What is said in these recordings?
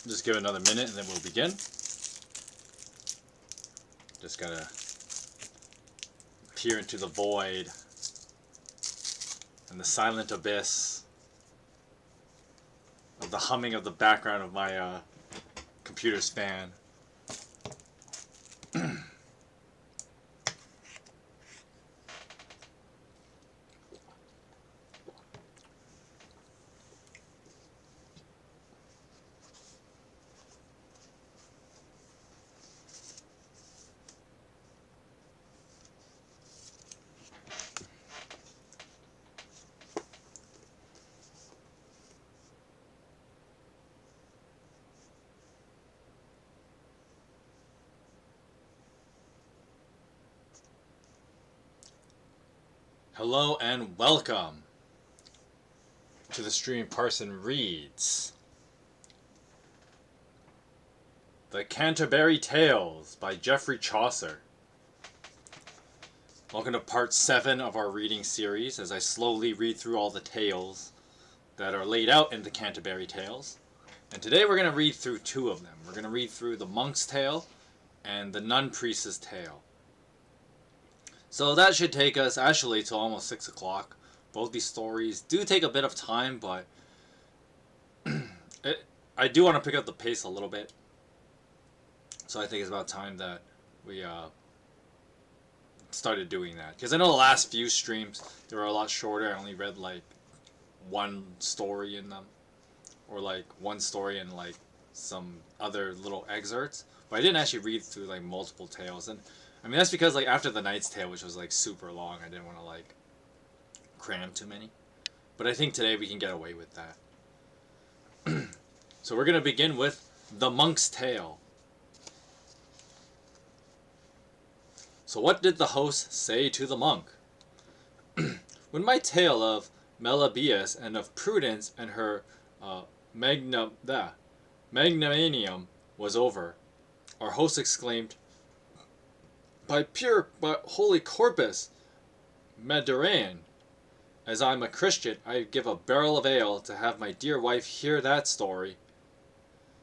Just give it another minute and then we'll begin. Just gotta peer into the void and the silent abyss of the humming of the background of my computer's fan. Hello and welcome to the Streaming Parson Reads The Canterbury Tales by Geoffrey Chaucer. Welcome to part 7 of our reading series as I slowly read through all the tales that are laid out in the Canterbury Tales. And today we're going to read through 2 of them. We're going to read through the Monk's Tale and the Nun Priest's Tale. So that should take us actually till almost 6 o'clock. Both these stories do take a bit of time, but I do want to pick up the pace a little bit. So I think it's about time that we started doing that. Because I know the last few streams, they were a lot shorter. I only read like one story in them. Or like one story and like some other little excerpts. But I didn't actually read through like multiple tales. And I mean, that's because, like, after The Knight's Tale, which was, like, super long, I didn't want to, like, cram too many. But I think today we can get away with that. So we're going to begin with The Monk's Tale. So what did the host say to the monk? When my tale of Melibæus and of Prudence and her magnanimum was over, our host exclaimed, By holy corpus, Maderain, as I'm a Christian, I'd give a barrel of ale to have my dear wife hear that story.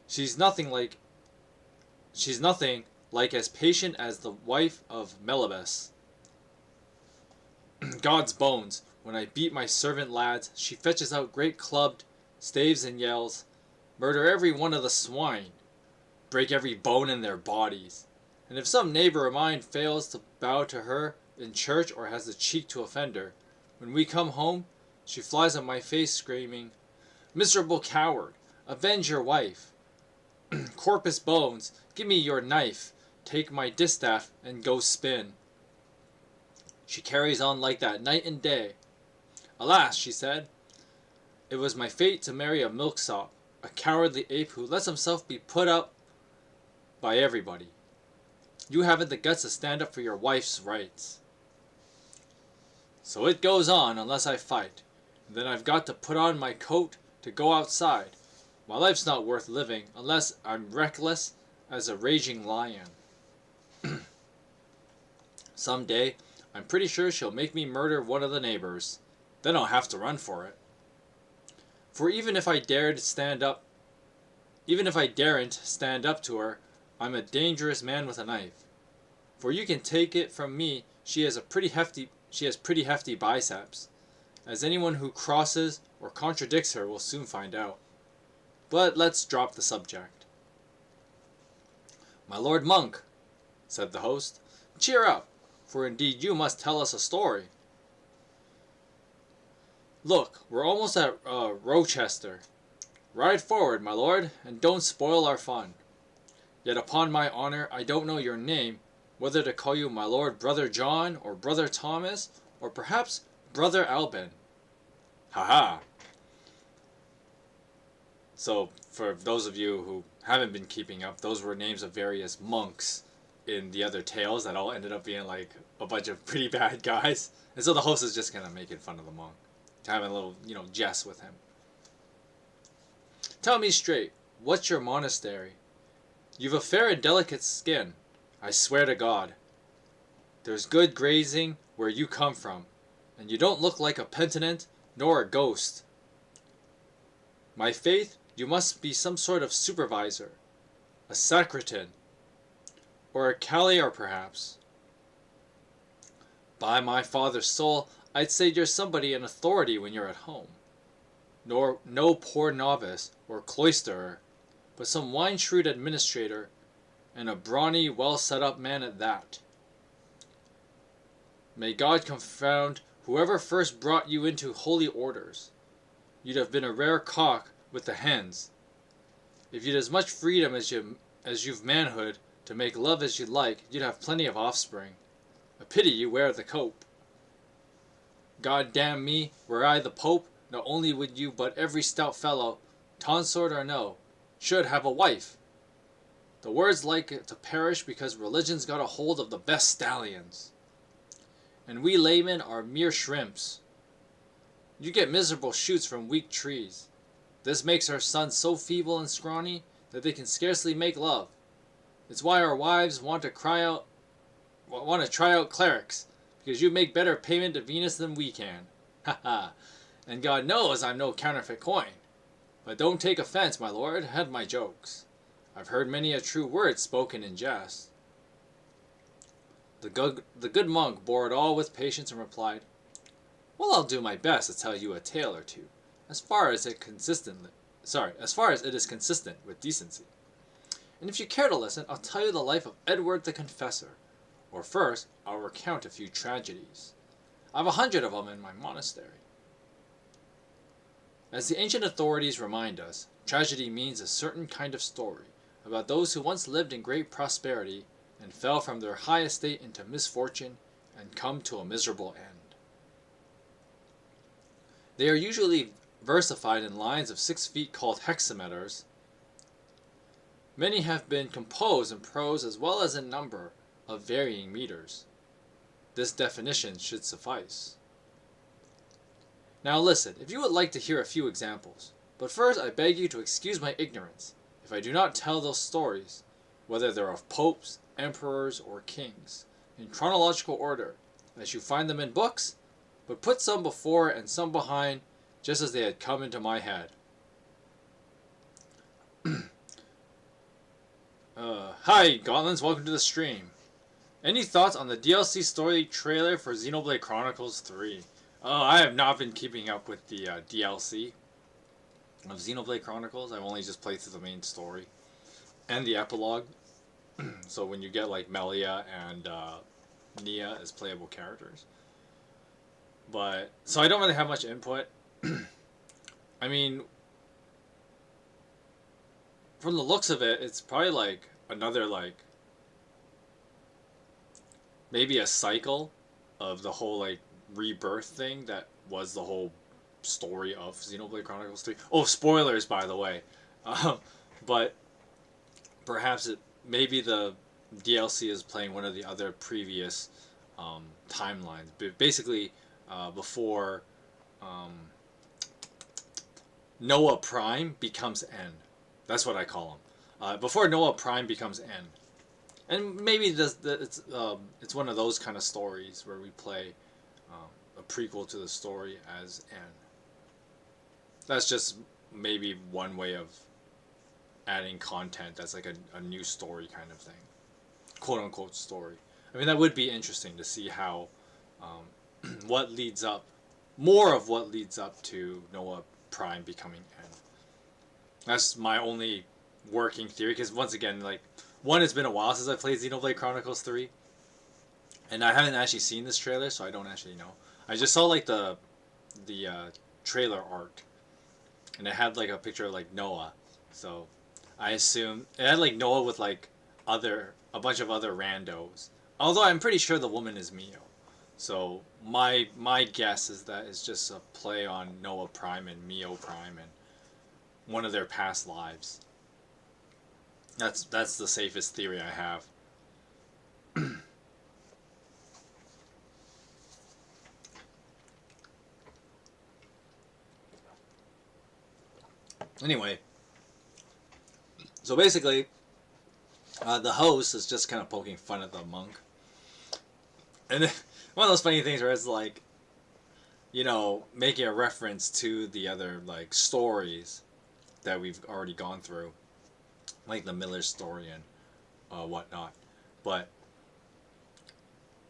She's nothing like as patient as the wife of Melibæus. God's bones, when I beat my servant lads, she fetches out great clubbed staves and yells, murder every one of the swine, break every bone in their bodies. And if some neighbor of mine fails to bow to her in church or has the cheek to offend her, when we come home, she flies on my face screaming, Miserable coward, avenge your wife. Corpus bones, give me your knife, take my distaff and go spin. She carries on like that night and day. Alas, she said, it was my fate to marry a milksop, a cowardly ape who lets himself be put up by everybody. You haven't the guts to stand up for your wife's rights. So it goes on unless I fight. And then I've got to put on my coat to go outside. My life's not worth living unless I'm reckless as a raging lion. Someday, I'm pretty sure she'll make me murder one of the neighbors. Then I'll have to run for it. For even if I daren't stand up to her, I'm a dangerous man with a knife. For you can take it from me, she has pretty hefty biceps, as anyone who crosses or contradicts her will soon find out. But let's drop the subject. My lord monk, said the host, cheer up, for indeed you must tell us a story. Look, we're almost at Rochester. Ride forward, my lord, and don't spoil our fun. Yet upon my honor, I don't know your name, whether to call you my lord Brother John, or Brother Thomas, or perhaps Brother Alban. Ha-ha! So, for those of you who haven't been keeping up, those were names of various monks in the other tales that all ended up being like a bunch of pretty bad guys. And so the host is just kind of making fun of the monk, having a little, jest with him. Tell me straight, what's your monastery? You've a fair and delicate skin, I swear to God. There's good grazing where you come from, and you don't look like a penitent nor a ghost. My faith, You must be some sort of supervisor, a secretan, or a cavalier perhaps. By my father's soul, I'd say you're somebody in authority when you're at home. Nor no poor novice or cloisterer, but some wine-shrewd administrator, and a brawny, well-set-up man at that. May God confound whoever first brought you into holy orders. You'd have been a rare cock with the hens. If you'd as much freedom as you've manhood to make love as you'd like, you'd have plenty of offspring. A pity you wear the cope. God damn me, were I the Pope, not only would you, but every stout fellow, tonsort or no, should have a wife. The word's like to perish because religion's got a hold of the best stallions. And we laymen are mere shrimps. You get miserable shoots from weak trees. This makes our sons so feeble and scrawny that they can scarcely make love. It's why our wives want to try out clerics, because you make better payment to Venus than we can. Ha ha. And God knows I'm no counterfeit coin. But don't take offense, my lord, at my jokes. I've heard many a true word spoken in jest. The good monk bore it all with patience and replied, well, I'll do my best to tell you a tale or two, as far as it is consistent with decency. And if you care to listen, I'll tell you the life of Edward the Confessor, or first, I'll recount a few tragedies. I've 100 of them in my monastery. As the ancient authorities remind us, tragedy means a certain kind of story about those who once lived in great prosperity and fell from their high estate into misfortune and come to a miserable end. They are usually versified in lines of 6 feet called hexameters. Many have been composed in prose as well as in number of varying meters. This definition should suffice. Now listen, if you would like to hear a few examples, but first I beg you to excuse my ignorance if I do not tell those stories, whether they're of popes, emperors, or kings, in chronological order, as you find them in books, but put some before and some behind, just as they had come into my head. Hi, Gauntlets, welcome to the stream. Any thoughts on the DLC story trailer for Xenoblade Chronicles 3? I have not been keeping up with the DLC of Xenoblade Chronicles. I've only just played through the main story and the epilogue. So when you get like Melia and Nia as playable characters. But so I don't really have much input. I mean, from the looks of it, it's probably like another like maybe a cycle of the whole like rebirth thing that was the whole story of Xenoblade Chronicles 3. Oh, spoilers, by the way. But perhaps maybe the DLC is playing one of the other previous timelines. Basically, before Noah Prime becomes N. That's what I call him. Before Noah Prime becomes N. And maybe it's one of those kind of stories where we play a prequel to the story as N. That's just maybe one way of adding content that's like a new story kind of thing. Quote-unquote story. I mean, that would be interesting to see how what leads up, more of what leads up to Noah Prime becoming N. That's my only working theory, because once again, like, one, it's been a while since I played Xenoblade Chronicles 3, and I haven't actually seen this trailer, so I don't actually know. I just saw like the trailer art, and it had like a picture of like Noah, so I assume it had like Noah with like a bunch of other randos. Although I'm pretty sure the woman is Mio, so my guess is that it's just a play on Noah Prime and Mio Prime and one of their past lives. That's the safest theory I have. Anyway, so basically, the host is just kind of poking fun at the monk. And one of those funny things where it's like, you know, making a reference to the other, like, stories that we've already gone through, like the Miller story and whatnot. But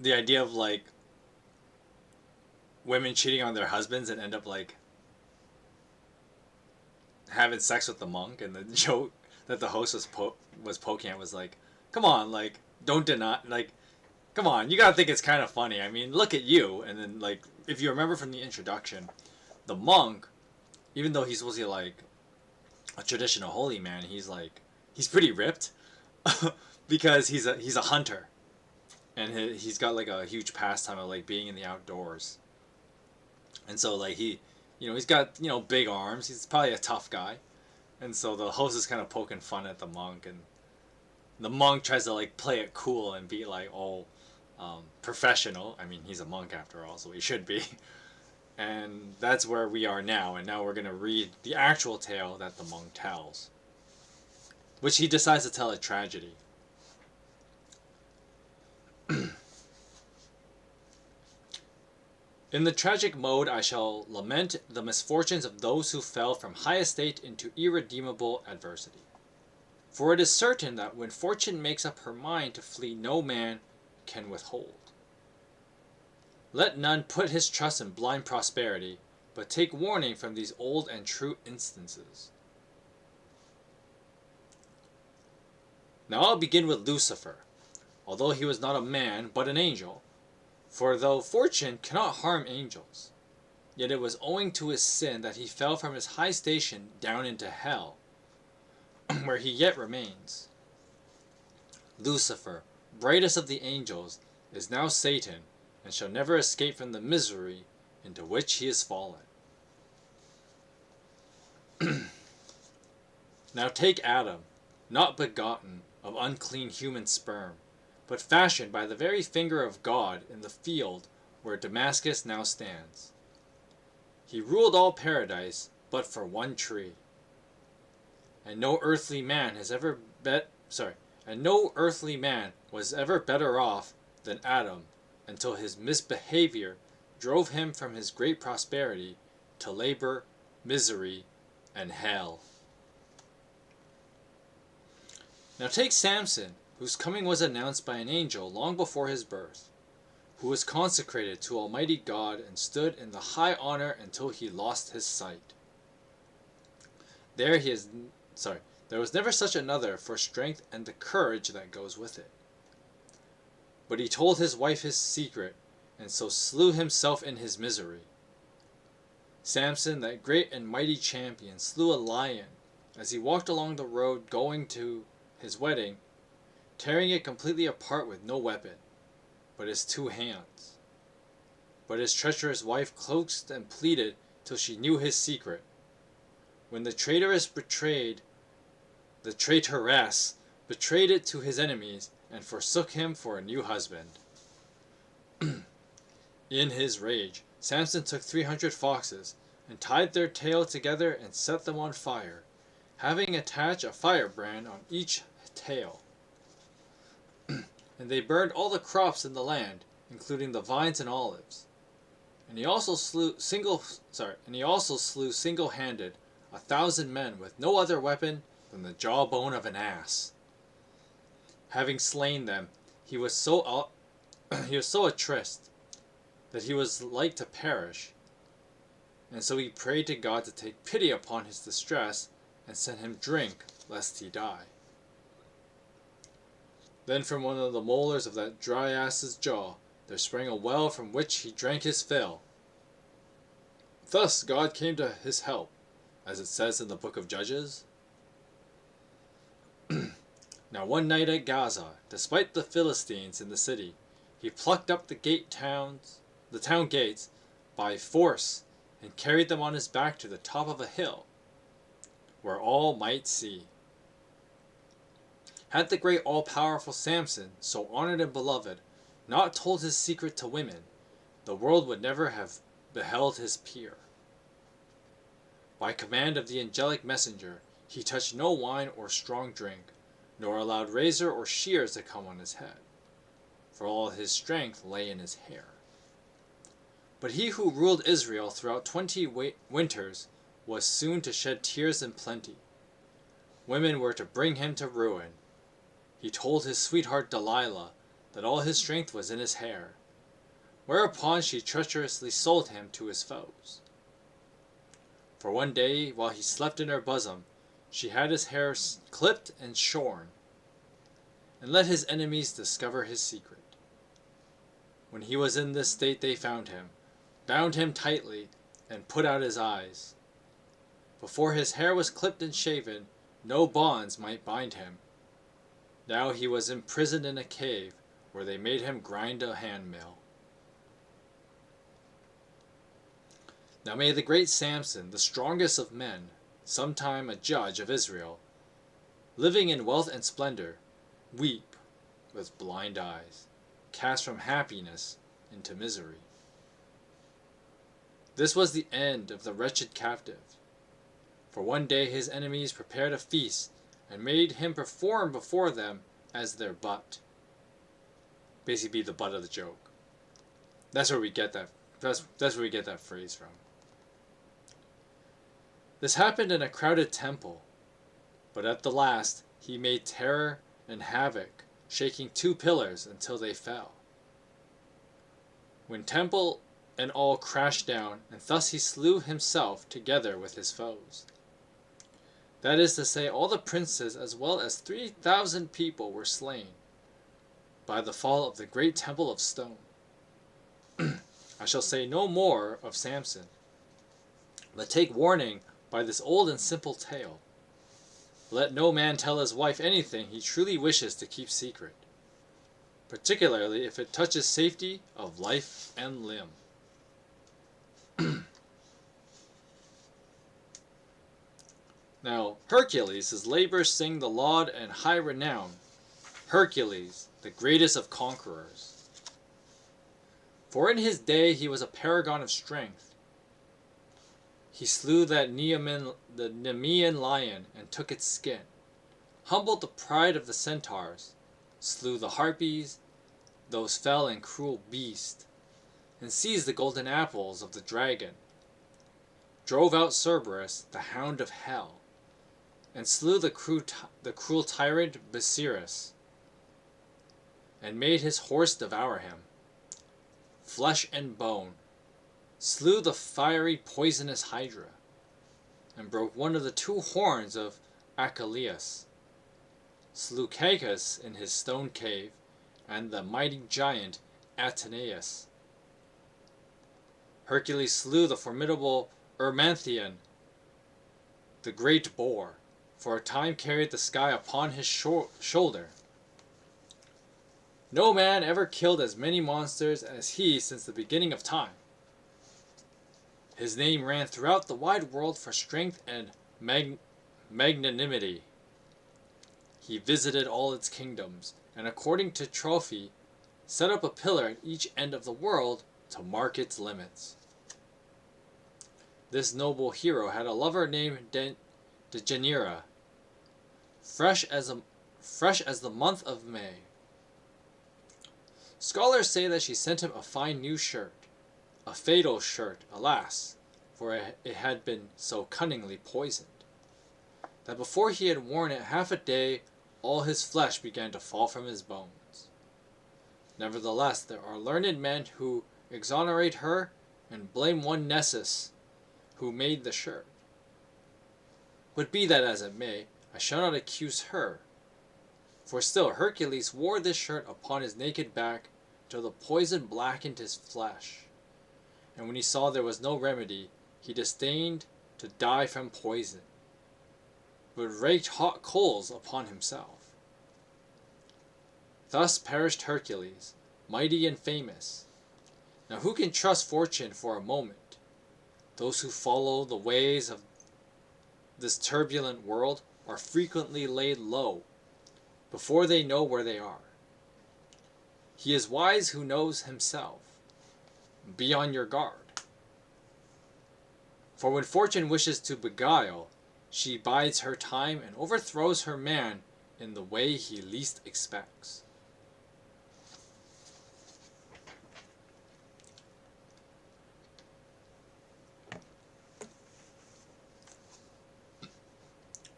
the idea of like women cheating on their husbands and end up like having sex with the monk, and the joke that the host was poking at was like, come on, like don't deny, like come on, you gotta think it's kind of funny. I mean, look at you. And then like if you remember from the introduction, the monk, even though he's supposed to be like a traditional holy man, he's pretty ripped because he's a hunter, and he's got like a huge pastime of like being in the outdoors. And so like he's got big arms. He's probably a tough guy. And so the host is kind of poking fun at the monk, and the monk tries to like play it cool and be like all professional. I mean, he's a monk after all, so he should be. And that's where we are now. And now we're gonna read the actual tale that the monk tells, which he decides to tell a tragedy. In the tragic mode, I shall lament the misfortunes of those who fell from high estate into irredeemable adversity. For it is certain that when fortune makes up her mind to flee, no man can withhold. Let none put his trust in blind prosperity, but take warning from these old and true instances. Now I'll begin with Lucifer, although he was not a man, but an angel. For though fortune cannot harm angels, yet it was owing to his sin that he fell from his high station down into hell, where he yet remains. Lucifer, brightest of the angels, is now Satan, and shall never escape from the misery into which he is fallen. Now take Adam, not begotten of unclean human sperm, but fashioned by the very finger of God in the field where Damascus now stands. He ruled all paradise but for one tree. And no earthly man was ever better off than Adam, until his misbehavior drove him from his great prosperity to labor, misery, and hell. Now take Samson, whose coming was announced by an angel long before his birth, who was consecrated to Almighty God and stood in the high honor until he lost his sight. There was never such another for strength and the courage that goes with it. But he told his wife his secret, and so slew himself in his misery. Samson, that great and mighty champion, slew a lion as he walked along the road going to his wedding, tearing it completely apart with no weapon, but his 2 hands. But his treacherous wife coaxed and pleaded till she knew his secret. When the traitress betrayed it to his enemies, and forsook him for a new husband. In his rage, Samson took 300 foxes, and tied their tail together and set them on fire, having attached a firebrand on each tail. And they burned all the crops in the land, including the vines and olives. And he also slew single-handed 1,000 men with no other weapon than the jawbone of an ass. Having slain them, he was so attrist that he was like to perish, and so he prayed to God to take pity upon his distress and send him drink lest he die. Then from one of the molars of that dry ass's jaw there sprang a well from which he drank his fill. Thus God came to his help, as it says in the book of Judges. Now one night at Gaza, despite the Philistines in the city, he plucked up the town gates by force, and carried them on his back to the top of a hill, where all might see. Had the great all-powerful Samson, so honored and beloved, not told his secret to women, the world would never have beheld his peer. By command of the angelic messenger, he touched no wine or strong drink, nor allowed razor or shears to come on his head, for all his strength lay in his hair. But he who ruled Israel throughout 20 winters was soon to shed tears in plenty, women were to bring him to ruin. He told his sweetheart Delilah that all his strength was in his hair, whereupon she treacherously sold him to his foes. For one day, while he slept in her bosom, she had his hair clipped and shorn, and let his enemies discover his secret. When he was in this state they found him, bound him tightly, and put out his eyes. Before his hair was clipped and shaven, no bonds might bind him. Now he was imprisoned in a cave, where they made him grind a handmill. Now may the great Samson, the strongest of men, sometime a judge of Israel, living in wealth and splendor, weep with blind eyes, cast from happiness into misery. This was the end of the wretched captive. For one day his enemies prepared a feast, and made him perform before them as their butt. Basically the butt of the joke. That's where we get that. That's where we get that phrase from. This happened in a crowded temple, but at the last he made terror and havoc, shaking 2 pillars until they fell. When temple and all crashed down, and thus he slew himself together with his foes. That is to say, all the princes as well as 3,000 people were slain by the fall of the great temple of stone. I shall say no more of Samson, but take warning by this old and simple tale. Let no man tell his wife anything he truly wishes to keep secret, particularly if it touches safety of life and limb. Now, Hercules, his labors sing the laud and high renown. Hercules, the greatest of conquerors. For in his day he was a paragon of strength. He slew the Nemean lion and took its skin, humbled the pride of the centaurs, slew the harpies, those fell and cruel beasts, and seized the golden apples of the dragon, drove out Cerberus, the hound of hell, and slew the cruel tyrant Busiris, and made his horse devour him. Flesh and bone, slew the fiery poisonous Hydra, and broke one of the 2 horns of Achilles, slew Cacus in his stone cave, and the mighty giant Ateneus. Hercules slew the formidable Ermanthian, the great boar, for a time carried the sky upon his shoulder. No man ever killed as many monsters as he since the beginning of time. His name ran throughout the wide world for strength and magnanimity. He visited all its kingdoms, and according to trophy, set up a pillar at each end of the world to mark its limits. This noble hero had a lover named Deianira, fresh as the month of May. Scholars say that she sent him a fine new shirt, a fatal shirt, alas, for it had been so cunningly poisoned, that before he had worn it half a day, all his flesh began to fall from his bones. Nevertheless, there are learned men who exonerate her and blame one Nessus, who made the shirt. But be that as it may, I shall not accuse her, for still Hercules wore this shirt upon his naked back till the poison blackened his flesh, and when he saw there was no remedy, he disdained to die from poison, but raked hot coals upon himself. Thus perished Hercules, mighty and famous. Now who can trust fortune for a moment? Those who follow the ways of this turbulent world are frequently laid low before they know where they are. He is wise who knows himself. Be on your guard. For when fortune wishes to beguile, she bides her time and overthrows her man in the way he least expects.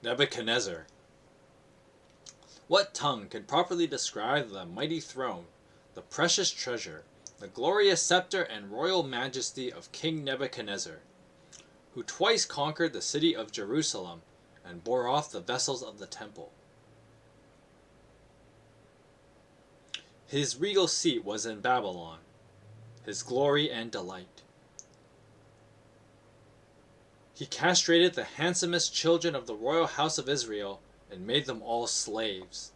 Nebuchadnezzar, What tongue can properly describe the mighty throne, the precious treasure, the glorious scepter and royal majesty of King Nebuchadnezzar, who twice conquered the city of Jerusalem and bore off the vessels of the temple? His regal seat was in Babylon, his glory and delight. He castrated the handsomest children of the royal house of Israel and made them all slaves.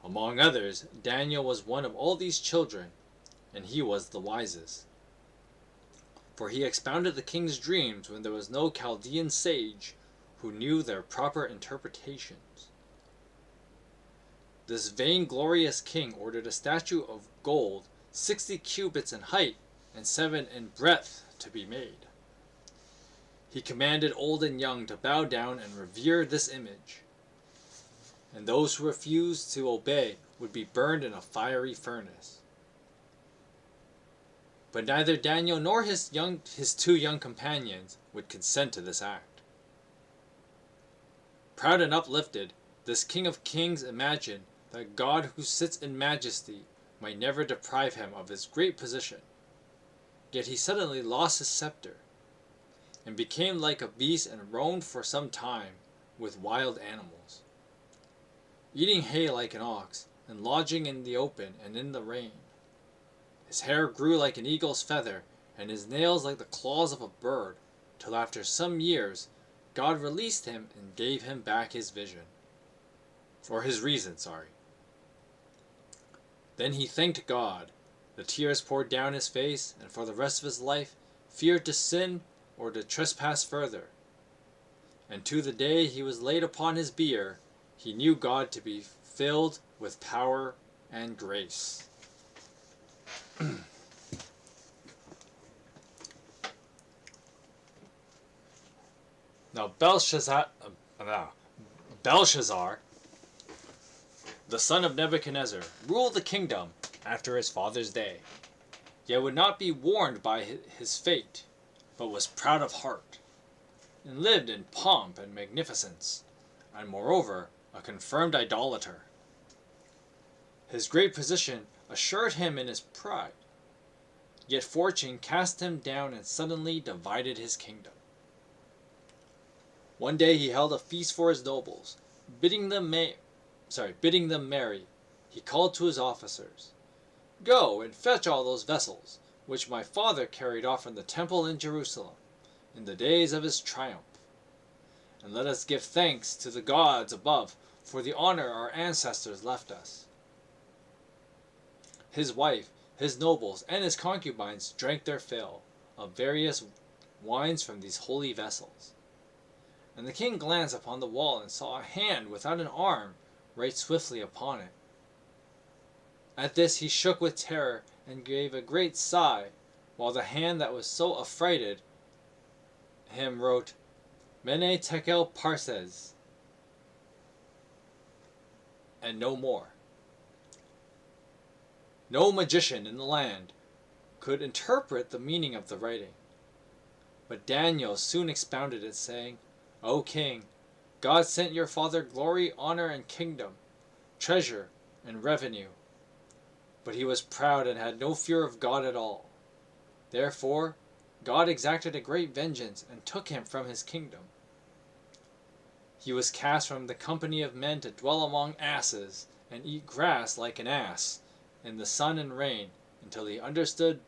Among others, Daniel was one of all these children, and he was the wisest. For he expounded the king's dreams when there was no Chaldean sage who knew their proper interpretations. This vainglorious king ordered a statue of gold 60 cubits in height and 7 in breadth to be made. He commanded old and young to bow down and revere this image, and those who refused to obey would be burned in a fiery furnace. But neither Daniel nor his 2 young companions would consent to this act. Proud and uplifted, this King of Kings imagined that God who sits in majesty might never deprive him of his great position. Yet he suddenly lost his scepter, and became like a beast and roamed for some time with wild animals, eating hay like an ox, and lodging in the open and in the rain. His hair grew like an eagle's feather, and his nails like the claws of a bird, till after some years God released him and gave him back his vision. Or his reason, Then he thanked God. The tears poured down his face, and for the rest of his life feared to sin or to trespass further. And to the day he was laid upon his bier, he knew God to be filled with power and grace. Now Belshazzar, the son of Nebuchadnezzar, ruled the kingdom after his father's day, yet would not be warned by his fate, but was proud of heart, and lived in pomp and magnificence, and moreover a confirmed idolater. His great position assured him in his pride, yet fortune cast him down and suddenly divided his kingdom. One day he held a feast for his nobles, bidding them merry. He called to his officers, "Go and fetch all those vessels which my father carried off from the temple in Jerusalem in the days of his triumph, and let us give thanks to the gods above for the honor our ancestors left us." His wife, his nobles, and his concubines drank their fill of various wines from these holy vessels. And the king glanced upon the wall and saw a hand without an arm write swiftly upon it. At this he shook with terror and gave a great sigh, while the hand that was so affrighted him wrote, "Mene Tekel Parses," and no more. No magician in the land could interpret the meaning of the writing, but Daniel soon expounded it, saying, "O king, God sent your father glory, honor, and kingdom, treasure, and revenue. But he was proud and had no fear of God at all. Therefore, God exacted a great vengeance and took him from his kingdom. He was cast from the company of men to dwell among asses and eat grass like an ass in the sun and rain, until he understood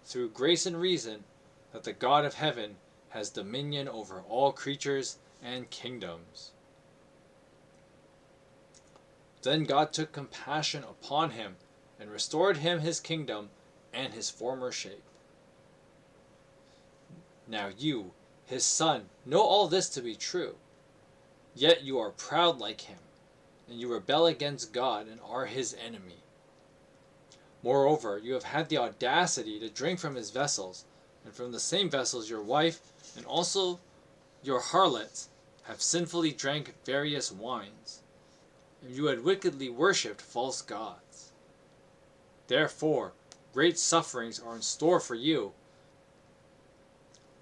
through grace and reason that the God of heaven has dominion over all creatures and kingdoms. Then God took compassion upon him and restored him his kingdom and his former shape. Now you, his son, know all this to be true. Yet you are proud like him, and you rebel against God and are his enemy. Moreover, you have had the audacity to drink from his vessels, and from the same vessels your wife and also your harlots have sinfully drank various wines, and you had wickedly worshipped false gods. Therefore, great sufferings are in store for you.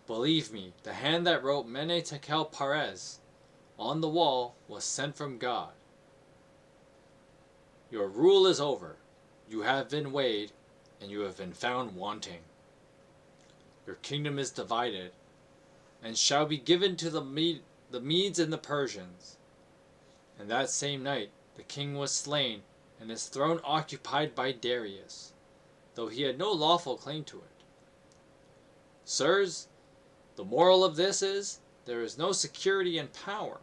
Believe me, the hand that wrote Mene Tekel Parez on the wall was sent from God. Your rule is over. You have been weighed, and you have been found wanting. Your kingdom is divided, and shall be given to the Medes and the Persians. And that same night the king was slain, and his throne occupied by Darius, though he had no lawful claim to it. Sirs, the moral of this is, there is no security in power.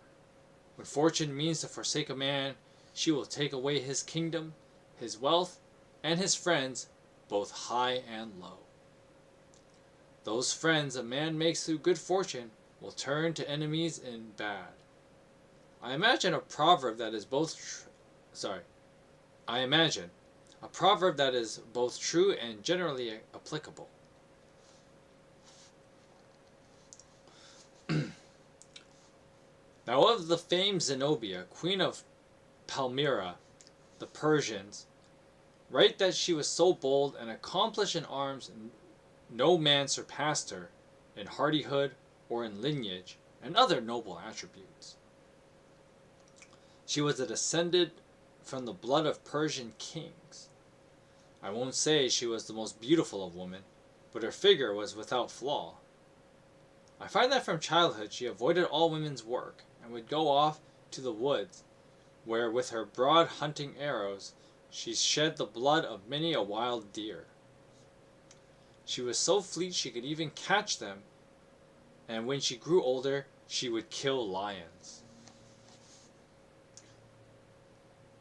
When fortune means to forsake a man, she will take away his kingdom, his wealth, and his friends, both high and low. Those friends a man makes through good fortune will turn to enemies in bad. I imagine a proverb that is both true and generally applicable. Now of the famed Zenobia, queen of Palmyra, the Persians, write that she was so bold and accomplished in arms, no man surpassed her in hardihood or in lineage and other noble attributes. She was a descendant from the blood of Persian kings. I won't say she was the most beautiful of women, but her figure was without flaw. I find that from childhood she avoided all women's work, and would go off to the woods, where with her broad hunting arrows she shed the blood of many a wild deer. She was so fleet she could even catch them, and when she grew older she would kill lions.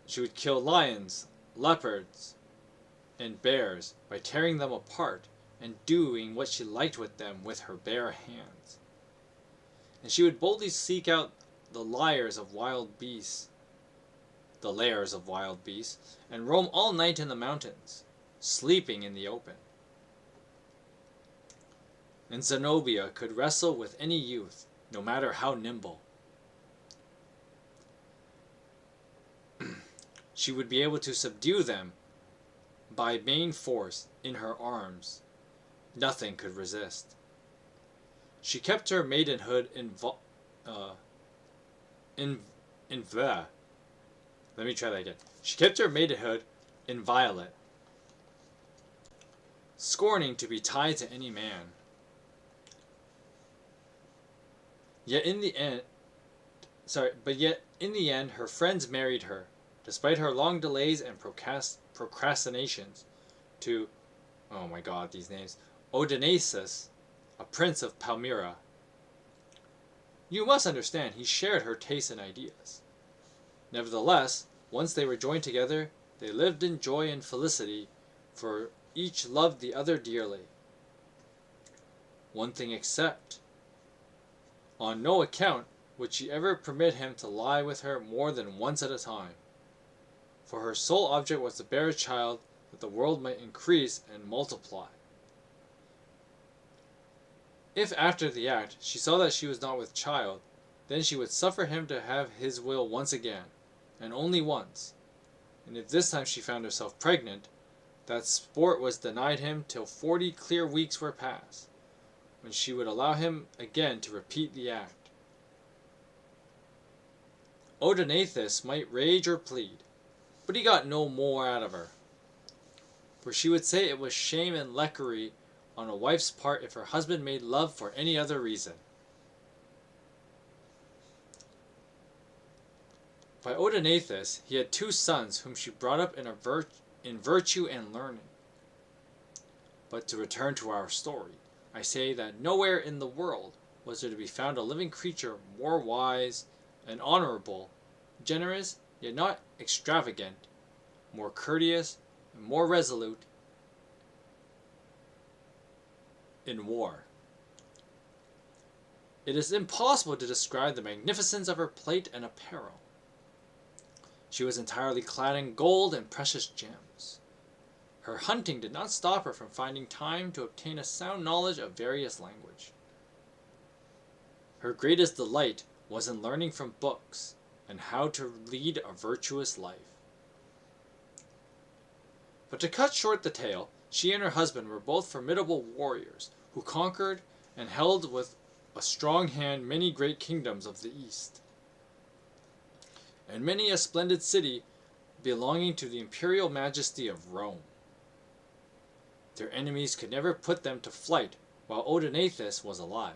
She would kill lions, leopards, and bears by tearing them apart and doing what she liked with them with her bare hands. And she would boldly seek out the lairs of wild beasts, and roam all night in the mountains, sleeping in the open. And Zenobia could wrestle with any youth, no matter how nimble. She would be able to subdue them by main force in her arms. Nothing could resist. She kept her maidenhood She kept her maidenhood inviolate, scorning to be tied to any man. Yet in the end, her friends married her, despite her long delays and procrastinations, to, oh my god, these names, Odaenathus, a prince of Palmyra. You must understand, he shared her tastes and ideas. Nevertheless, once they were joined together, they lived in joy and felicity, for each loved the other dearly. One thing except, on no account would she ever permit him to lie with her more than once at a time, for her sole object was to bear a child that the world might increase and multiply. If after the act she saw that she was not with child, then she would suffer him to have his will once again, and only once. And if this time she found herself pregnant, that sport was denied him till 40 clear weeks were past, when she would allow him again to repeat the act. Odaenathus might rage or plead, but he got no more out of her, for she would say it was shame and lechery on a wife's part if her husband made love for any other reason. By Odaenathus he had 2 sons whom she brought up in virtue and learning. But to return to our story, I say that nowhere in the world was there to be found a living creature more wise and honorable, generous, yet not extravagant, more courteous, and more resolute in war. It is impossible to describe the magnificence of her plate and apparel. She was entirely clad in gold and precious gems. Her hunting did not stop her from finding time to obtain a sound knowledge of various language. Her greatest delight was in learning from books and how to lead a virtuous life. But to cut short the tale, she and her husband were both formidable warriors who conquered and held with a strong hand many great kingdoms of the East. And many a splendid city belonging to the imperial majesty of Rome. Their enemies could never put them to flight while Odaenathus was alive.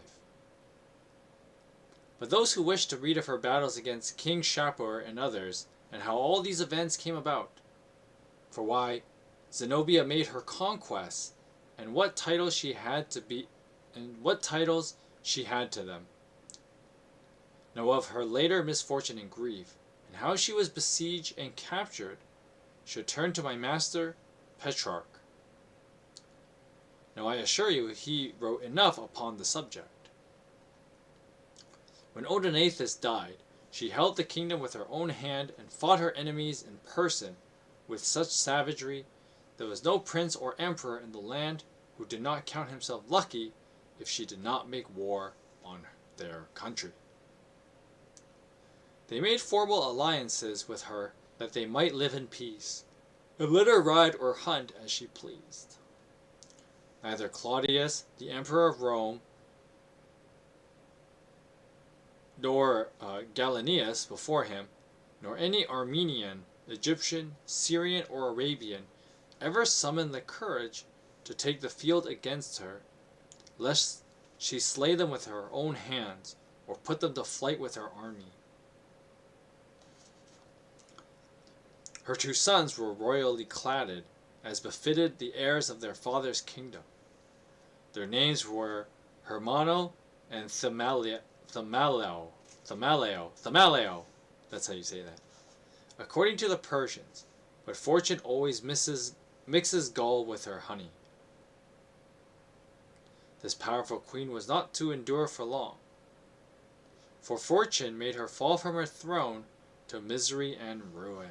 But those who wish to read of her battles against King Shapur and others, and how all these events came about, for why Zenobia made her conquests, and what titles she had to them, know of her later misfortune and grief, and how she was besieged and captured, should turn to my master Petrarch. Now I assure you he wrote enough upon the subject. When Odaenathus died, she held the kingdom with her own hand and fought her enemies in person with such savagery there was no prince or emperor in the land who did not count himself lucky if she did not make war on their country. They made formal alliances with her that they might live in peace, and let her ride or hunt as she pleased. Neither Claudius, the emperor of Rome, nor Gallienus before him, nor any Armenian, Egyptian, Syrian, or Arabian ever summoned the courage to take the field against her, lest she slay them with her own hands, or put them to flight with her army. Her two sons were royally cladded, as befitted the heirs of their father's kingdom. Their names were Hermano and Thamaleo. That's how you say that. According to the Persians, but fortune always mixes gall with her honey. This powerful queen was not to endure for long, for fortune made her fall from her throne to misery and ruin.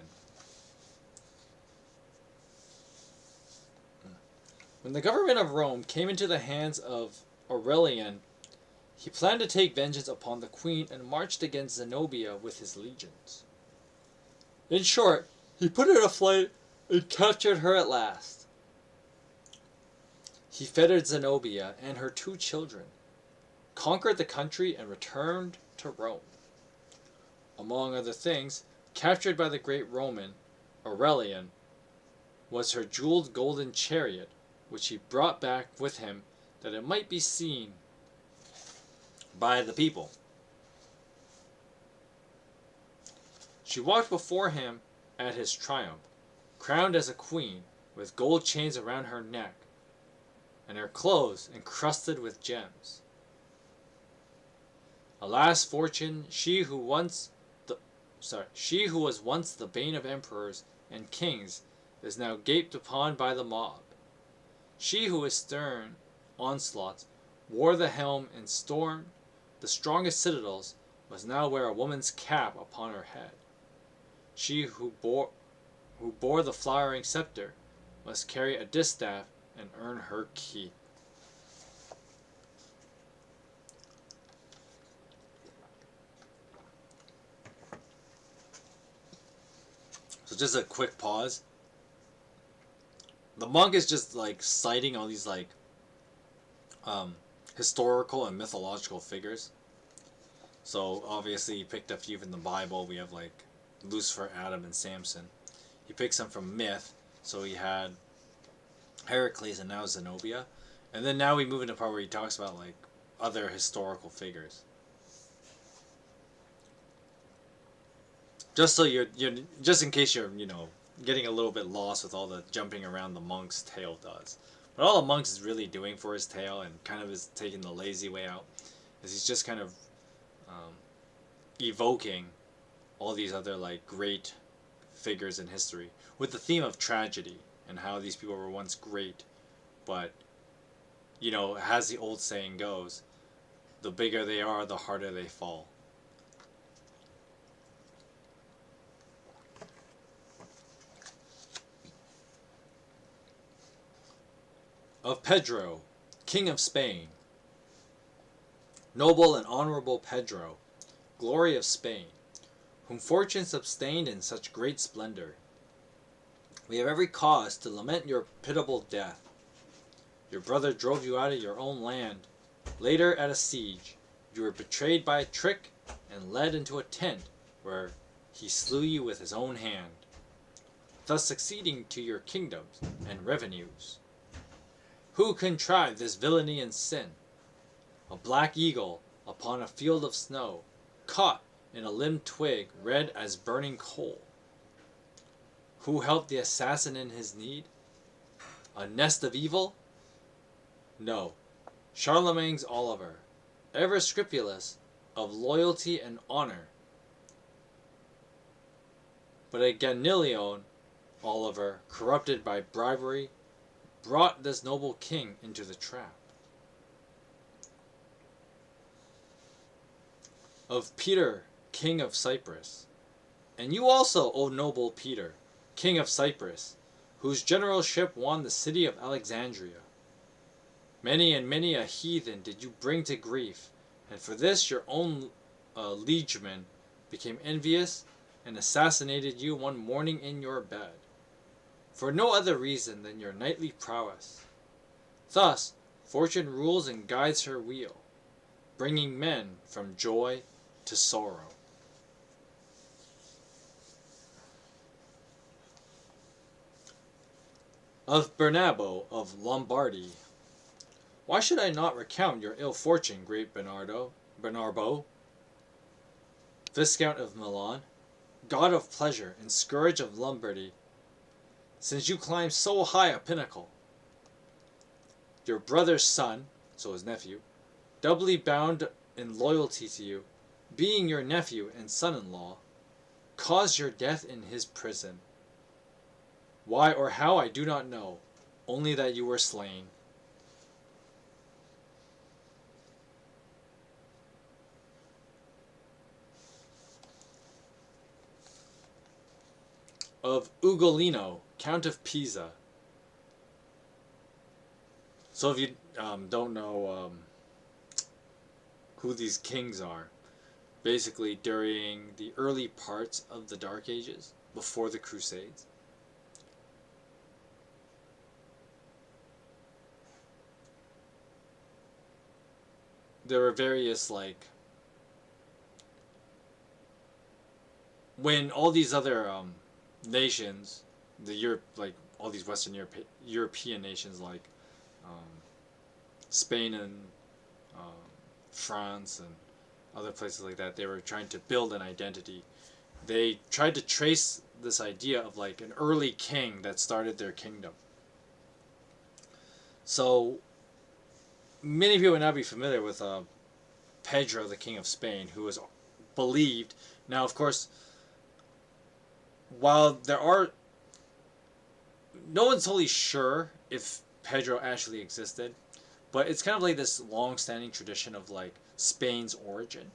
When the government of Rome came into the hands of Aurelian, he planned to take vengeance upon the queen and marched against Zenobia with his legions. In short, he put her to flight and captured her at last. He fettered Zenobia and her two children, conquered the country, and returned to Rome. Among other things, captured by the great Roman, Aurelian, was her jeweled golden chariot, which he brought back with him that it might be seen by the people. She walked before him at his triumph, crowned as a queen, with gold chains around her neck, and her clothes encrusted with gems. Alas, fortune, she who was once the bane of emperors and kings, is now gaped upon by the mob. She who with stern onslaughts wore the helm and stormed the strongest citadels must now wear a woman's cap upon her head. She who bore the flowering scepter must carry a distaff and earn her keep. So just a quick pause. The monk is just like citing all these like historical and mythological figures. So obviously he picked a few from the Bible. We have like Lucifer, Adam, and Samson. He picks some from myth. So he had Heracles and now Zenobia. And then now we move into the part where he talks about like other historical figures. Just so you're just in case you're, getting a little bit lost with all the jumping around the monk's tale does. But all the monk is really doing for his tale, and kind of is taking the lazy way out, is he's just kind of evoking all these other like great figures in history with the theme of tragedy and how these people were once great, but as the old saying goes, the bigger they are, the harder they fall. Of Pedro, King of Spain. Noble and honorable Pedro, glory of Spain, whom fortune sustained in such great splendor. We have every cause to lament your pitiable death. Your brother drove you out of your own land. Later, at a siege, you were betrayed by a trick and led into a tent where he slew you with his own hand. thus succeeding to your kingdoms and revenues. Who contrived this villainy and sin? A black eagle upon a field of snow, caught in a limb twig red as burning coal. Who helped the assassin in his need? A nest of evil? No, Charlemagne's Oliver, ever scrupulous of loyalty and honor. But a Ganilion Oliver, corrupted by bribery, brought this noble king into the trap. Of Peter, king of Cyprus. And you also, O noble Peter, king of Cyprus, whose generalship won the city of Alexandria. Many and many a heathen did you bring to grief, and for this your own liegeman became envious and assassinated you one morning in your bed, for no other reason than your knightly prowess. Thus fortune rules and guides her wheel, bringing men from joy to sorrow. Of Bernabo of Lombardy. Why should I not recount your ill fortune, great Bernarbo, Viscount of Milan, god of pleasure and scourge of Lombardy, since you climbed so high a pinnacle? Your brother's son, so his nephew, doubly bound in loyalty to you, being your nephew and son-in-law, caused your death in his prison. Why or how I do not know, only that you were slain. Of Ugolino, Count of Pisa. So if you don't know who these kings are, basically during the early parts of the Dark Ages, before the Crusades, there were various, like, when all these other nations, all these Western European nations like Spain and France and other places like that, they were trying to build an identity. They tried to trace this idea of like an early king that started their kingdom. So many people would not be familiar with Pedro, the King of Spain, who was believed. Now, of course, while no one's totally sure if Pedro actually existed, but it's kind of like this long-standing tradition of like Spain's origin.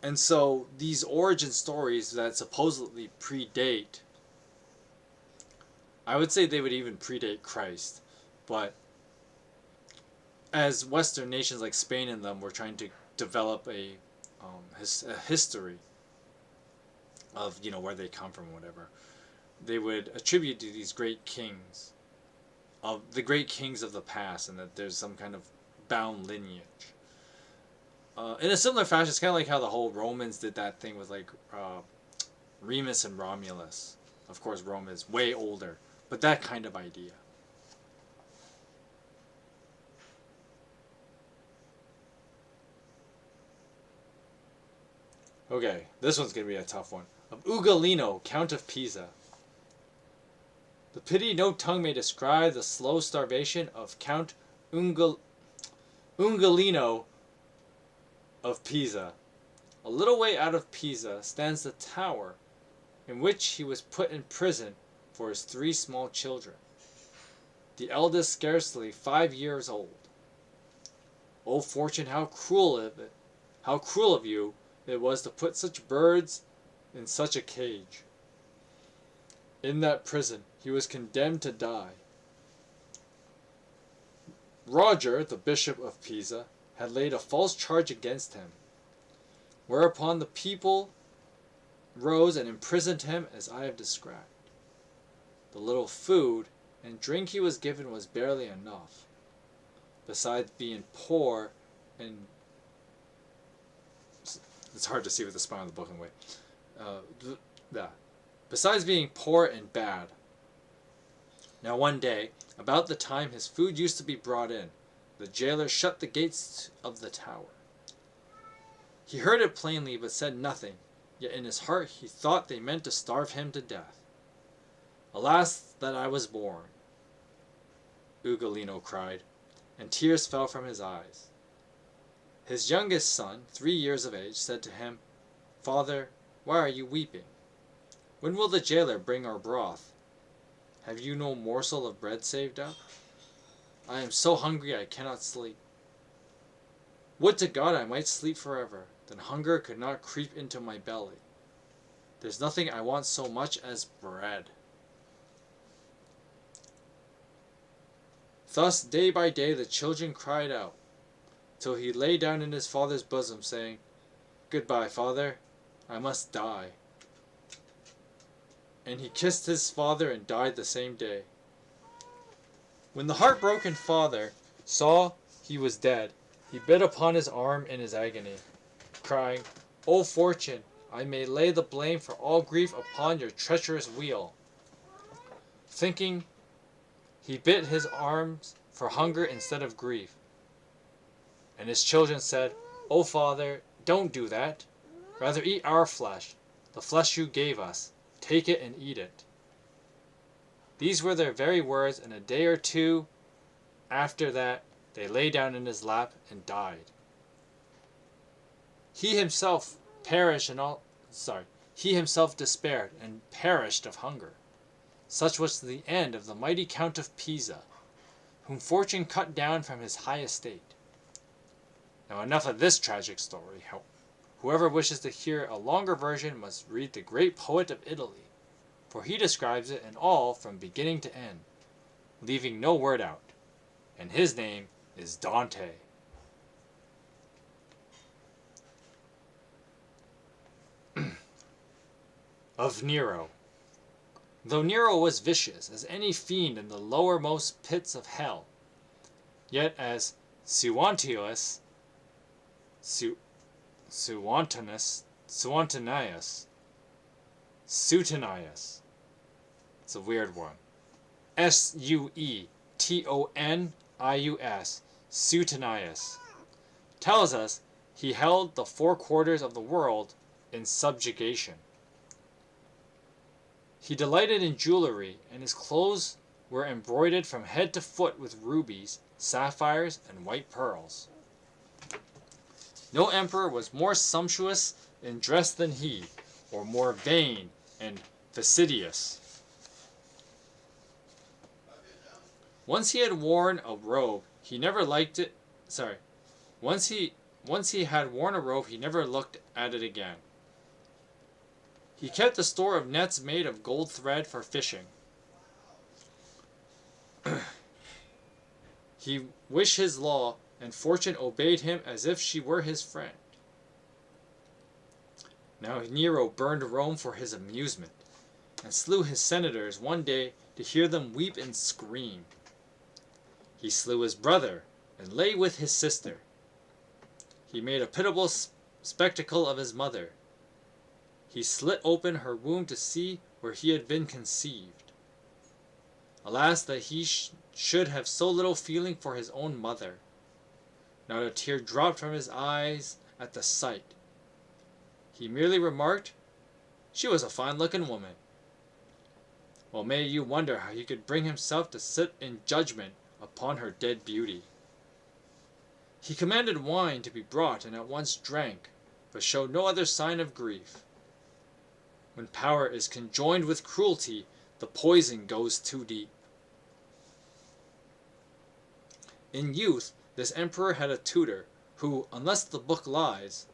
And so these origin stories that supposedly predate, I would say they would even predate Christ, but as Western nations like Spain and them were trying to develop a history of, you know, where they come from, whatever, they would attribute to these great kings, of the great kings of the past, and that there's some kind of bound lineage. In a similar fashion, it's kind of like how the whole Romans did that thing with like Remus and Romulus. Of course, Rome is way older, but that kind of idea. Okay, this one's going to be a tough one. Of Ugolino, Count of Pisa. The pity no tongue may describe the slow starvation of Count Ugolino of Pisa. A little way out of Pisa stands the tower in which he was put in prison for his 3 small children, the eldest scarcely 5 years old. O fortune, how cruel of you it was to put such birds in such a cage. In that prison he was condemned to die. Roger, the bishop of Pisa, had laid a false charge against him, whereupon the people rose and imprisoned him as I have described. The little food and drink he was given was barely enough, besides being poor and... It's hard to see with the spine of the book anyway. besides being poor and bad. Now one day, about the time his food used to be brought in, the jailer shut the gates of the tower. He heard it plainly, but said nothing, yet in his heart he thought they meant to starve him to death. Alas, that I was born, Ugolino cried, and tears fell from his eyes. His youngest son, 3 years of age, said to him, Father, why are you weeping? When will the jailer bring our broth? Have you no morsel of bread saved up? I am so hungry I cannot sleep. Would to God I might sleep forever, then hunger could not creep into my belly. There's nothing I want so much as bread. Thus day by day the children cried out, till he lay down in his father's bosom, saying, Goodbye, father, I must die. And he kissed his father and died the same day. When the heartbroken father saw he was dead, he bit upon his arm in his agony, crying, O fortune, I may lay the blame for all grief upon your treacherous wheel. Thinking, he bit his arms for hunger instead of grief. And his children said, O father, don't do that. Rather eat our flesh, the flesh you gave us. Take it and eat it. These were their very words, and a day or two after that they lay down in his lap and died. He himself despaired and perished of hunger. Such was the end of the mighty Count of Pisa, whom fortune cut down from his high estate. Now enough of this tragic story. Whoever wishes to hear a longer version must read the great poet of Italy, for he describes it in all from beginning to end, leaving no word out, and his name is Dante. Of Nero. Though Nero was vicious as any fiend in the lowermost pits of hell, yet as Suetonius, it's a weird one, Suetonius, Suetonius, tells us he held the 4 quarters of the world in subjugation. He delighted in jewelry, and his clothes were embroidered from head to foot with rubies, sapphires, and white pearls. No emperor was more sumptuous in dress than he, or more vain and fastidious. Once he had worn a robe, he never liked it. Once he had worn a robe, he never looked at it again. He kept a store of nets made of gold thread for fishing. He wished his law, and fortune obeyed him as if she were his friend. Now Nero burned Rome for his amusement, and slew his senators one day to hear them weep and scream. He slew his brother, and lay with his sister. He made a pitiable spectacle of his mother. He slit open her womb to see where he had been conceived. Alas, that he should have so little feeling for his own mother. Not a tear dropped from his eyes at the sight. He merely remarked, she was a fine-looking woman. Well, may you wonder how he could bring himself to sit in judgment upon her dead beauty. He commanded wine to be brought, and at once drank, but showed no other sign of grief. When power is conjoined with cruelty, the poison goes too deep. In youth, this emperor had a tutor, who, unless the book lies,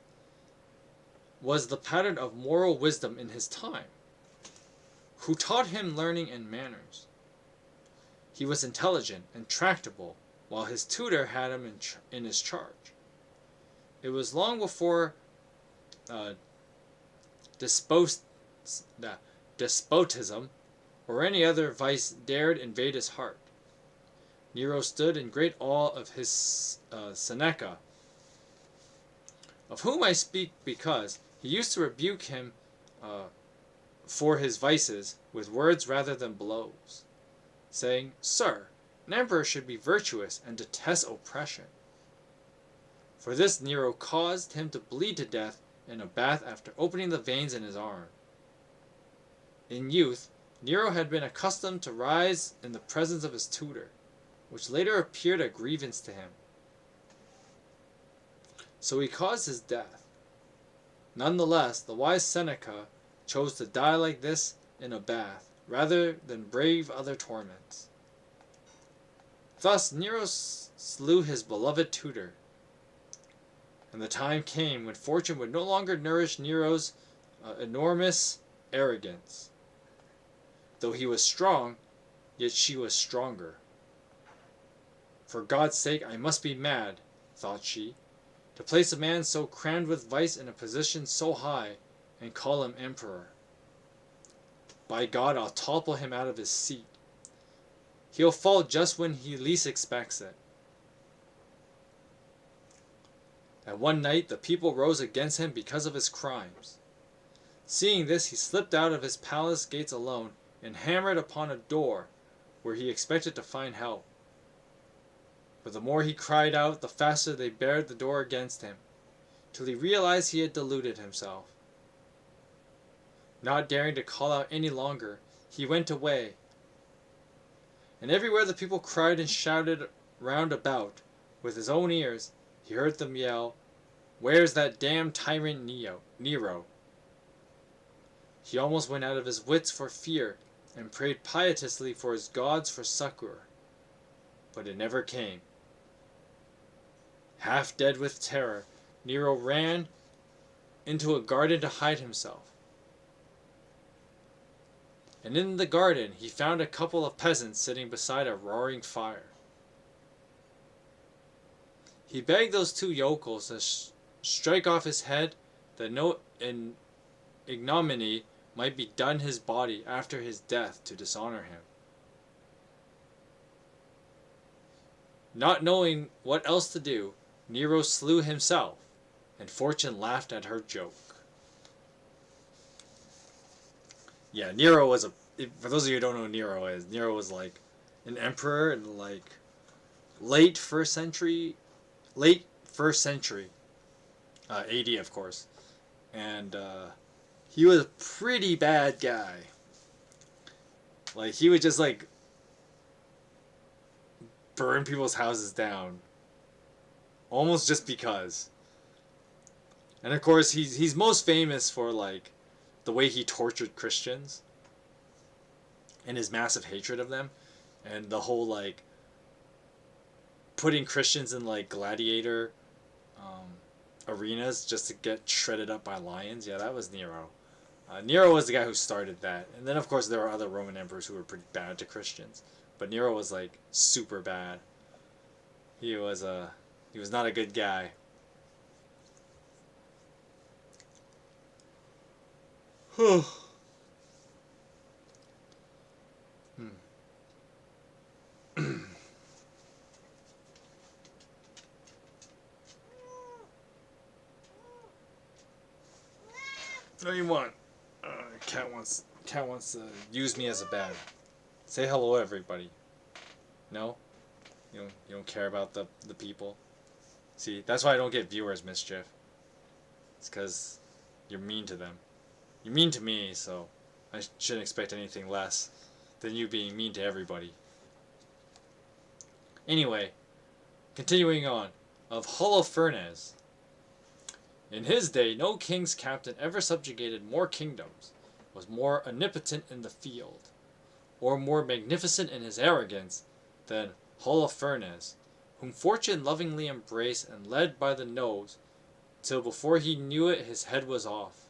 was the pattern of moral wisdom in his time, who taught him learning and manners. He was intelligent and tractable, while his tutor had him in his charge. It was long before despotism or any other vice dared invade his heart. Nero stood in great awe of his Seneca, of whom I speak because he used to rebuke him for his vices with words rather than blows, saying, "Sir, an emperor should be virtuous and detest oppression." For this Nero caused him to bleed to death in a bath after opening the veins in his arm. In youth, Nero had been accustomed to rise in the presence of his tutor, which later appeared a grievance to him. So he caused his death. Nonetheless, the wise Seneca chose to die like this in a bath, rather than brave other torments. Thus Nero slew his beloved tutor, and the time came when fortune would no longer nourish Nero's enormous arrogance. Though he was strong, yet she was stronger. For God's sake, I must be mad, thought she, to place a man so crammed with vice in a position so high, and call him emperor. By God, I'll topple him out of his seat. He'll fall just when he least expects it. And one night the people rose against him because of his crimes. Seeing this, he slipped out of his palace gates alone, and hammered upon a door where he expected to find help. But the more he cried out, the faster they barred the door against him, till he realized he had deluded himself. Not daring to call out any longer, he went away. And everywhere the people cried and shouted round about, with his own ears, he heard them yell, "Where's that damned tyrant Nero?" He almost went out of his wits for fear, and prayed piteously for his gods for succor. But it never came. Half dead with terror, Nero ran into a garden to hide himself. And in the garden he found a couple of peasants sitting beside a roaring fire. He begged those two yokels to strike off his head, that no ignominy might be done his body after his death to dishonor him. Not knowing what else to do, Nero slew himself, and fortune laughed at her joke. Yeah, Nero was for those of you who don't know who Nero is, Nero was like an emperor in like late first century AD, of course. And he was a pretty bad guy. Like, he would just like burn people's houses down, almost just because. And of course, he's most famous for like the way he tortured Christians and his massive hatred of them, and the whole like putting Christians in like gladiator arenas just to get shredded up by lions. Yeah, that was Nero. Nero was the guy who started that, and then of course there were other Roman emperors who were pretty bad to Christians, but Nero was like super bad. He was not a good guy. What do you want? Cat wants to use me as a bed. Say hello, everybody. No? You don't care about the people? See, that's why I don't get viewers, Mischief. It's because you're mean to them. You're mean to me, so I shouldn't expect anything less than you being mean to everybody. Anyway, continuing on, of Holofernes. In his day, no king's captain ever subjugated more kingdoms, was more omnipotent in the field, or more magnificent in his arrogance than Holofernes, whom fortune lovingly embraced and led by the nose, till before he knew it his head was off.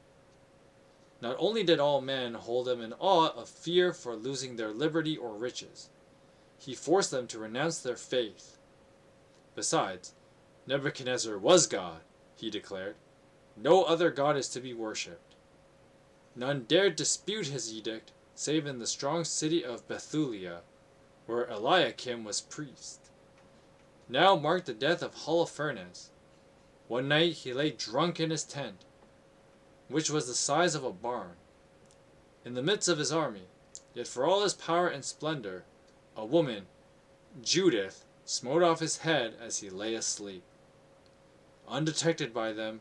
Not only did all men hold him in awe of fear for losing their liberty or riches, he forced them to renounce their faith. Besides, Nebuchadnezzar was God, he declared. No other god is to be worshipped. None dared dispute his edict, save in the strong city of Bethulia, where Eliakim was priest. Now marked the death of Holofernes. One night he lay drunk in his tent, which was the size of a barn. in the midst of his army. Yet for all his power and splendor, a woman, Judith, smote off his head as he lay asleep. Undetected by them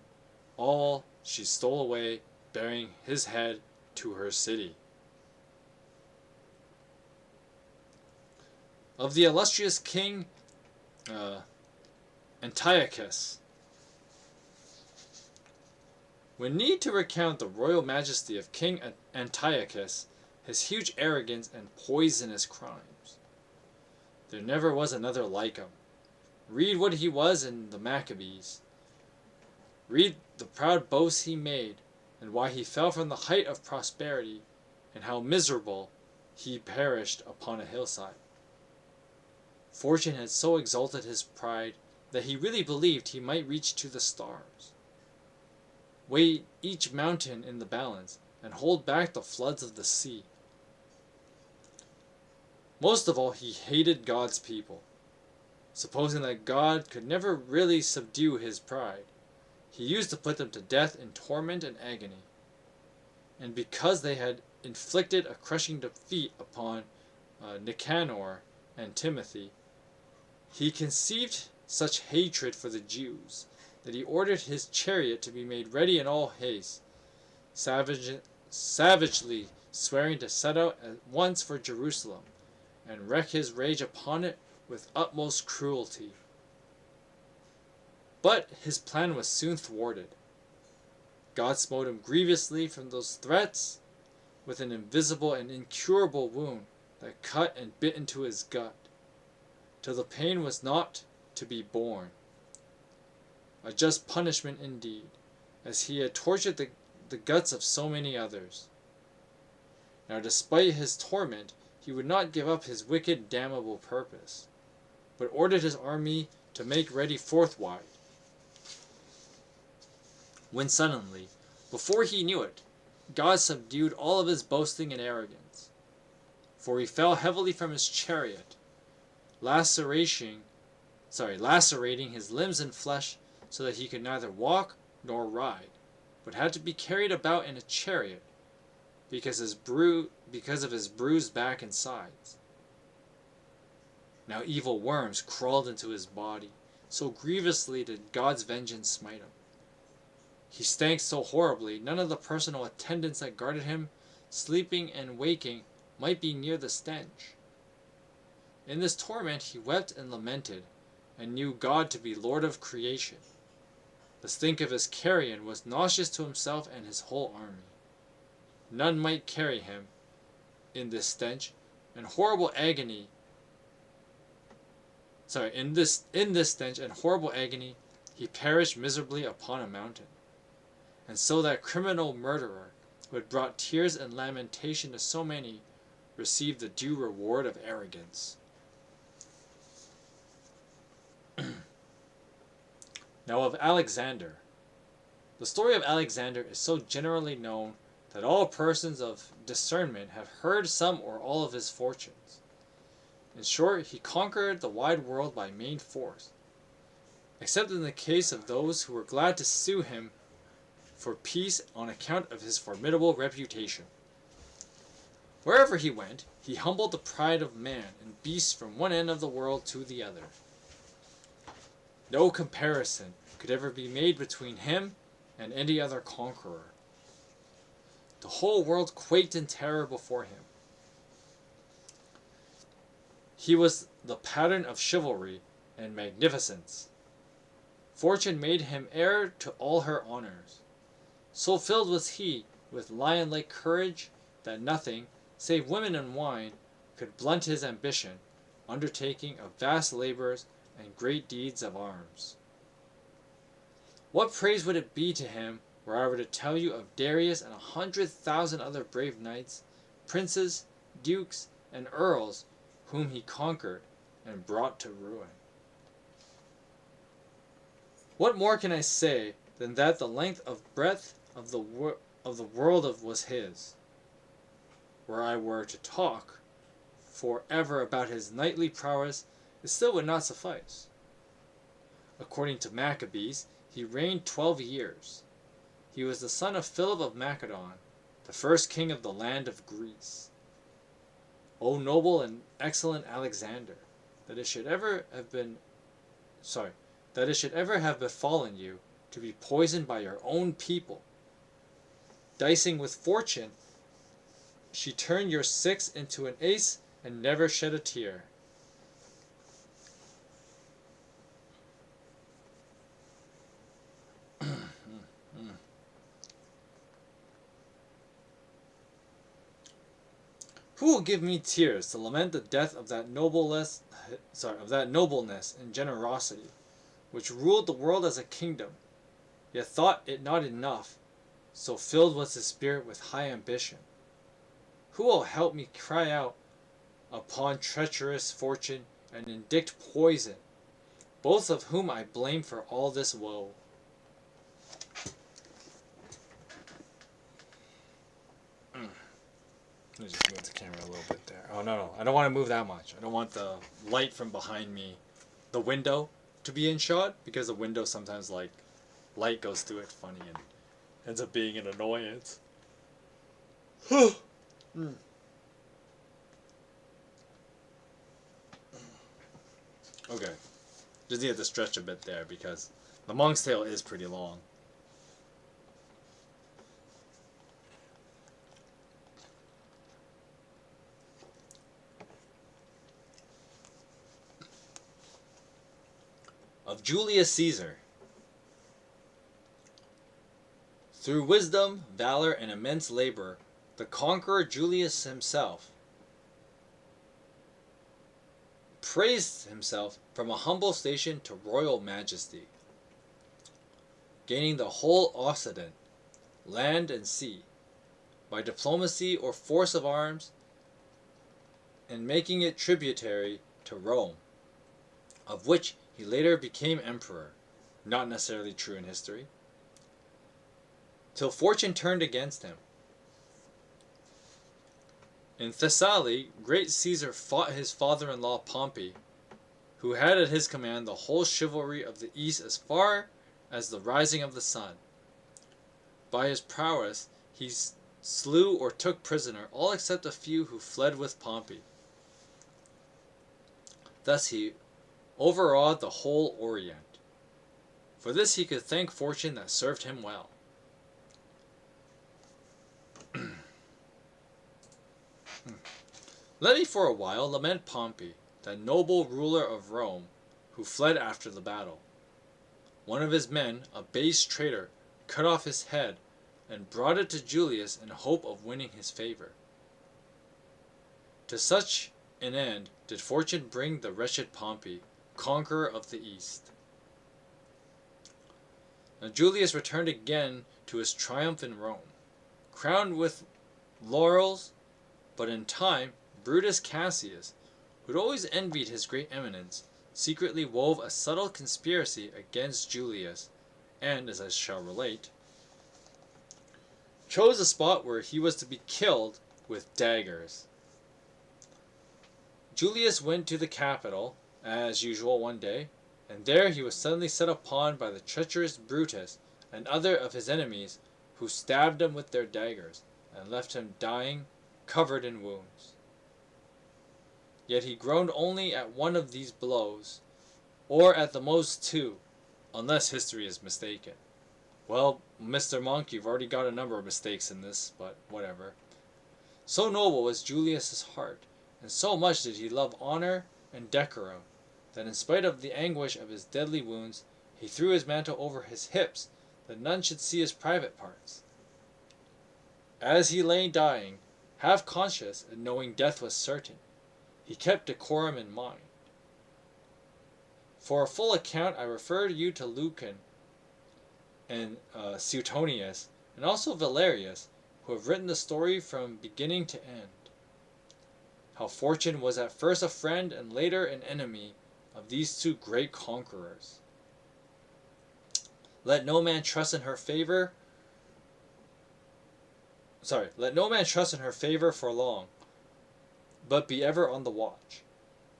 all, she stole away, bearing his head to her city. Of the illustrious king Antiochus. When need to recount the royal majesty of King Antiochus, his huge arrogance and poisonous crimes, there never was another like him. Read what he was in the Maccabees. Read the proud boasts he made, and why he fell from the height of prosperity, and how miserable he perished upon a hillside. Fortune had so exalted his pride that he really believed he might reach to the stars, weigh each mountain in the balance, and hold back the floods of the sea. Most of all, he hated God's people. Supposing that God could never really subdue his pride, he used to put them to death in torment and agony. And because they had inflicted a crushing defeat upon Nicanor and Timothy, he conceived such hatred for the Jews that he ordered his chariot to be made ready in all haste, savagely swearing to set out at once for Jerusalem, and wreak his rage upon it with utmost cruelty. But his plan was soon thwarted. God smote him grievously from those threats with an invisible and incurable wound that cut and bit into his gut, till the pain was not to be borne. A just punishment indeed, as he had tortured the guts of so many others. Now despite his torment, he would not give up his wicked, damnable purpose, but ordered his army to make ready forthwith. When suddenly, before he knew it, God subdued all of his boasting and arrogance, for he fell heavily from his chariot, lacerating his limbs and flesh, so that he could neither walk nor ride, but had to be carried about in a chariot, because of his bruised back and sides. Now evil worms crawled into his body, so grievously did God's vengeance smite him. He stank so horribly, none of the personal attendants that guarded him, sleeping and waking, might be near the stench. In this torment he wept and lamented, and knew God to be Lord of creation. The stink of his carrion was nauseous to himself and his whole army. None might carry him in this stench, and horrible agony. In this stench and horrible agony, he perished miserably upon a mountain. And so that criminal murderer, who had brought tears and lamentation to so many, received the due reward of arrogance. Now of Alexander. The story of Alexander is so generally known that all persons of discernment have heard some or all of his fortunes. In short, he conquered the wide world by main force, except in the case of those who were glad to sue him for peace on account of his formidable reputation. Wherever he went, he humbled the pride of man and beast from one end of the world to the other. No comparison could ever be made between him and any other conqueror. The whole world quaked in terror before him. He was the pattern of chivalry and magnificence. Fortune made him heir to all her honors. So filled was he with lion-like courage that nothing, save women and wine, could blunt his ambition, undertaking of vast labors and great deeds of arms. What praise would it be to him were I were to tell you of Darius and 100,000 other brave knights, princes, dukes, and earls whom he conquered and brought to ruin? What more can I say than that the length of breadth of the world was his? Were I were to talk for ever about his knightly prowess, it still would not suffice. According to Maccabees, he reigned 12 years. He was the son of Philip of Macedon, the first king of the land of Greece. O noble and excellent Alexander, that it should ever have befallen you to be poisoned by your own people. Dicing with fortune, she turned your six into an ace and never shed a tear. Who will give me tears to lament the death of that nobleness and generosity, which ruled the world as a kingdom, yet thought it not enough, so filled was his spirit with high ambition? Who will help me cry out upon treacherous fortune and indict poison, both of whom I blame for all this woe? Let me just move the camera a little bit there. Oh, no. I don't want to move that much. I don't want the light from behind me, the window, to be in shot, because the window sometimes, like, light goes through it funny and ends up being an annoyance. Okay. Just need to stretch a bit there, because the Monk's Tale is pretty long. Of Julius Caesar. Through wisdom, valor, and immense labor, the conqueror Julius himself praised himself from a humble station to royal majesty, gaining the whole Occident, land and sea, by diplomacy or force of arms, and making it tributary to Rome, of which he later became emperor, not necessarily true in history, till fortune turned against him. In Thessaly, great Caesar fought his father-in-law Pompey, who had at his command the whole chivalry of the East as far as the rising of the sun. By his prowess he slew or took prisoner all except a few who fled with Pompey. Thus he overawed the whole Orient. For this he could thank fortune that served him well. Let me for a while lament Pompey, that noble ruler of Rome, who fled after the battle. One of his men, a base traitor, cut off his head and brought it to Julius in hope of winning his favor. To such an end did fortune bring the wretched Pompey, conqueror of the East. Now Julius returned again to his triumph in Rome, crowned with laurels, but in time Brutus Cassius, who had always envied his great eminence, secretly wove a subtle conspiracy against Julius, and, as I shall relate, chose a spot where he was to be killed with daggers. Julius went to the capital, as usual, one day, and there he was suddenly set upon by the treacherous Brutus and other of his enemies, who stabbed him with their daggers, and left him dying, covered in wounds. Yet he groaned only at one of these blows, or at the most two, unless history is mistaken. Well, Mr. Monk, you've already got a number of mistakes in this, but whatever. So noble was Julius's heart, and so much did he love honor and decorum, that in spite of the anguish of his deadly wounds, he threw his mantle over his hips, that none should see his private parts. As he lay dying, half conscious and knowing death was certain, he kept decorum in mind. For a full account I refer you to Lucan and Suetonius, and also Valerius, who have written the story from beginning to end. How fortune was at first a friend and later an enemy of these two great conquerors. Let no man trust in her favor for long, but be ever on the watch.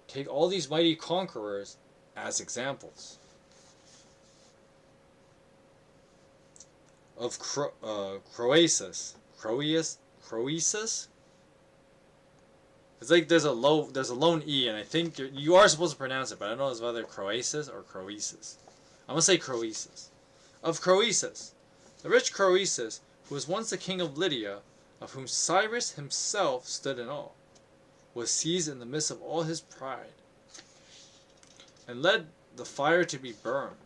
Take all these mighty conquerors as examples. Of Croesus, Croesus. It's like there's a lone E, and I think you are supposed to pronounce it, but I don't know if it's whether Croesus or Croesus. I'm gonna say Croesus. Of Croesus, the rich Croesus, who was once the king of Lydia, of whom Cyrus himself stood in awe, was seized in the midst of all his pride, and led the fire to be burned.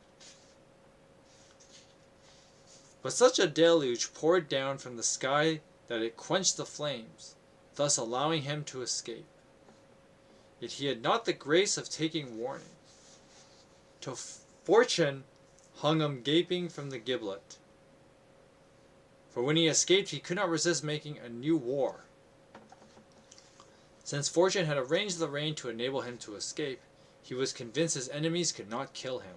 But such a deluge poured down from the sky that it quenched the flames, thus allowing him to escape. Yet he had not the grace of taking warning, till fortune hung him gaping from the gibbet. For when he escaped, he could not resist making a new war. Since fortune had arranged the rain to enable him to escape, he was convinced his enemies could not kill him.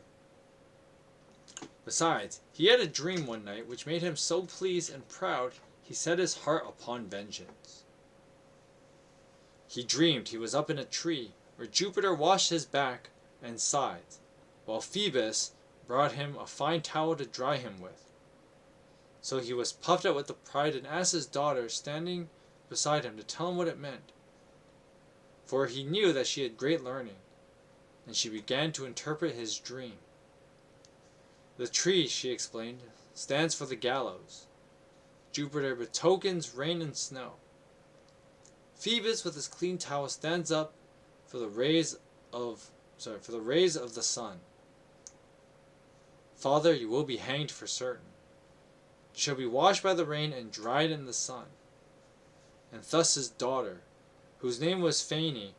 Besides, he had a dream one night which made him so pleased and proud he set his heart upon vengeance. He dreamed he was up in a tree, where Jupiter washed his back and sides, while Phoebus brought him a fine towel to dry him with. So he was puffed up with the pride and asked his daughter, standing beside him, to tell him what it meant. For he knew that she had great learning, and she began to interpret his dream. The tree, she explained, stands for the gallows. Jupiter betokens rain and snow. Phoebus, with his clean towel, stands up for the rays of the sun. Father, you will be hanged for certain. You shall be washed by the rain and dried in the sun. And thus his daughter, whose name was Phane,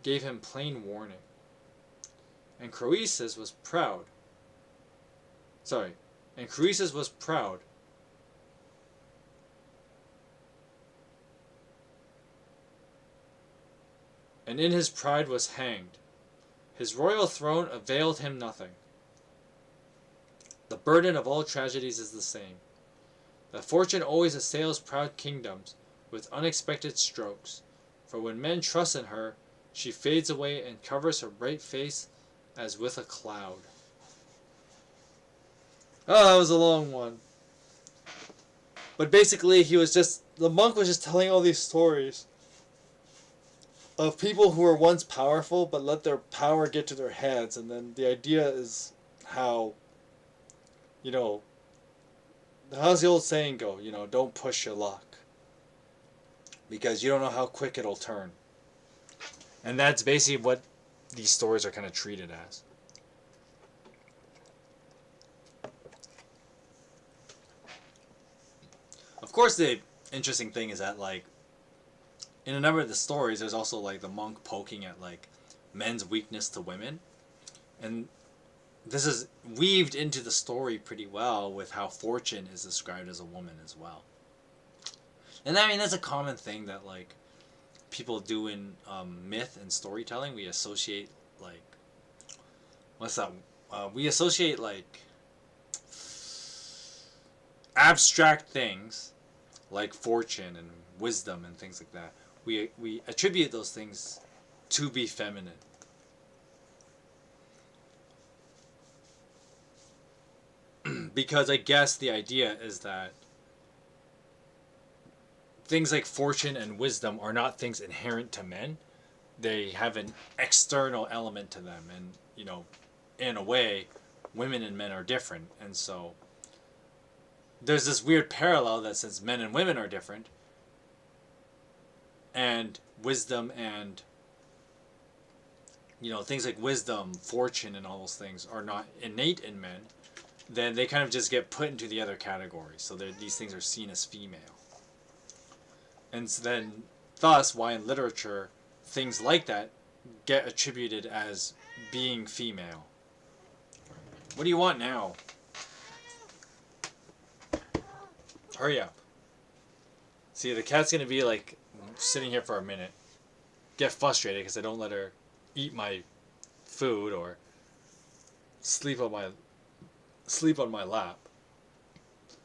gave him plain warning. And Croesus was proud. And in his pride was hanged. His royal throne availed him nothing. The burden of all tragedies is the same, that fortune always assails proud kingdoms with unexpected strokes, for when men trust in her, she fades away and covers her bright face as with a cloud. Oh, that was a long one. But basically, the monk was just telling all these stories of people who were once powerful but let their power get to their heads, and then the idea is how, how's the old saying go, don't push your luck, because you don't know how quick it'll turn. And that's basically what these stories are kind of treated as. Of course, the interesting thing is that, in a number of the stories, there's also, the monk poking at, men's weakness to women. And this is weaved into the story pretty well with how fortune is described as a woman as well. And I mean, that's a common thing that, people do in myth and storytelling. We associate, we associate, abstract things like fortune and wisdom and things like that. We attribute those things to be feminine. Because I guess the idea is that things like fortune and wisdom are not things inherent to men. They have an external element to them. And, in a way, women and men are different. And so there's this weird parallel that since men and women are different, and wisdom and, things like wisdom, fortune, and all those things are not innate in men, then they kind of just get put into the other category. So these things are seen as female. And so then, thus, why in literature, things like that get attributed as being female. What do you want now? Hurry up. See, the cat's going to be, sitting here for a minute. Get frustrated because I don't let her eat my food or sleep on my lap.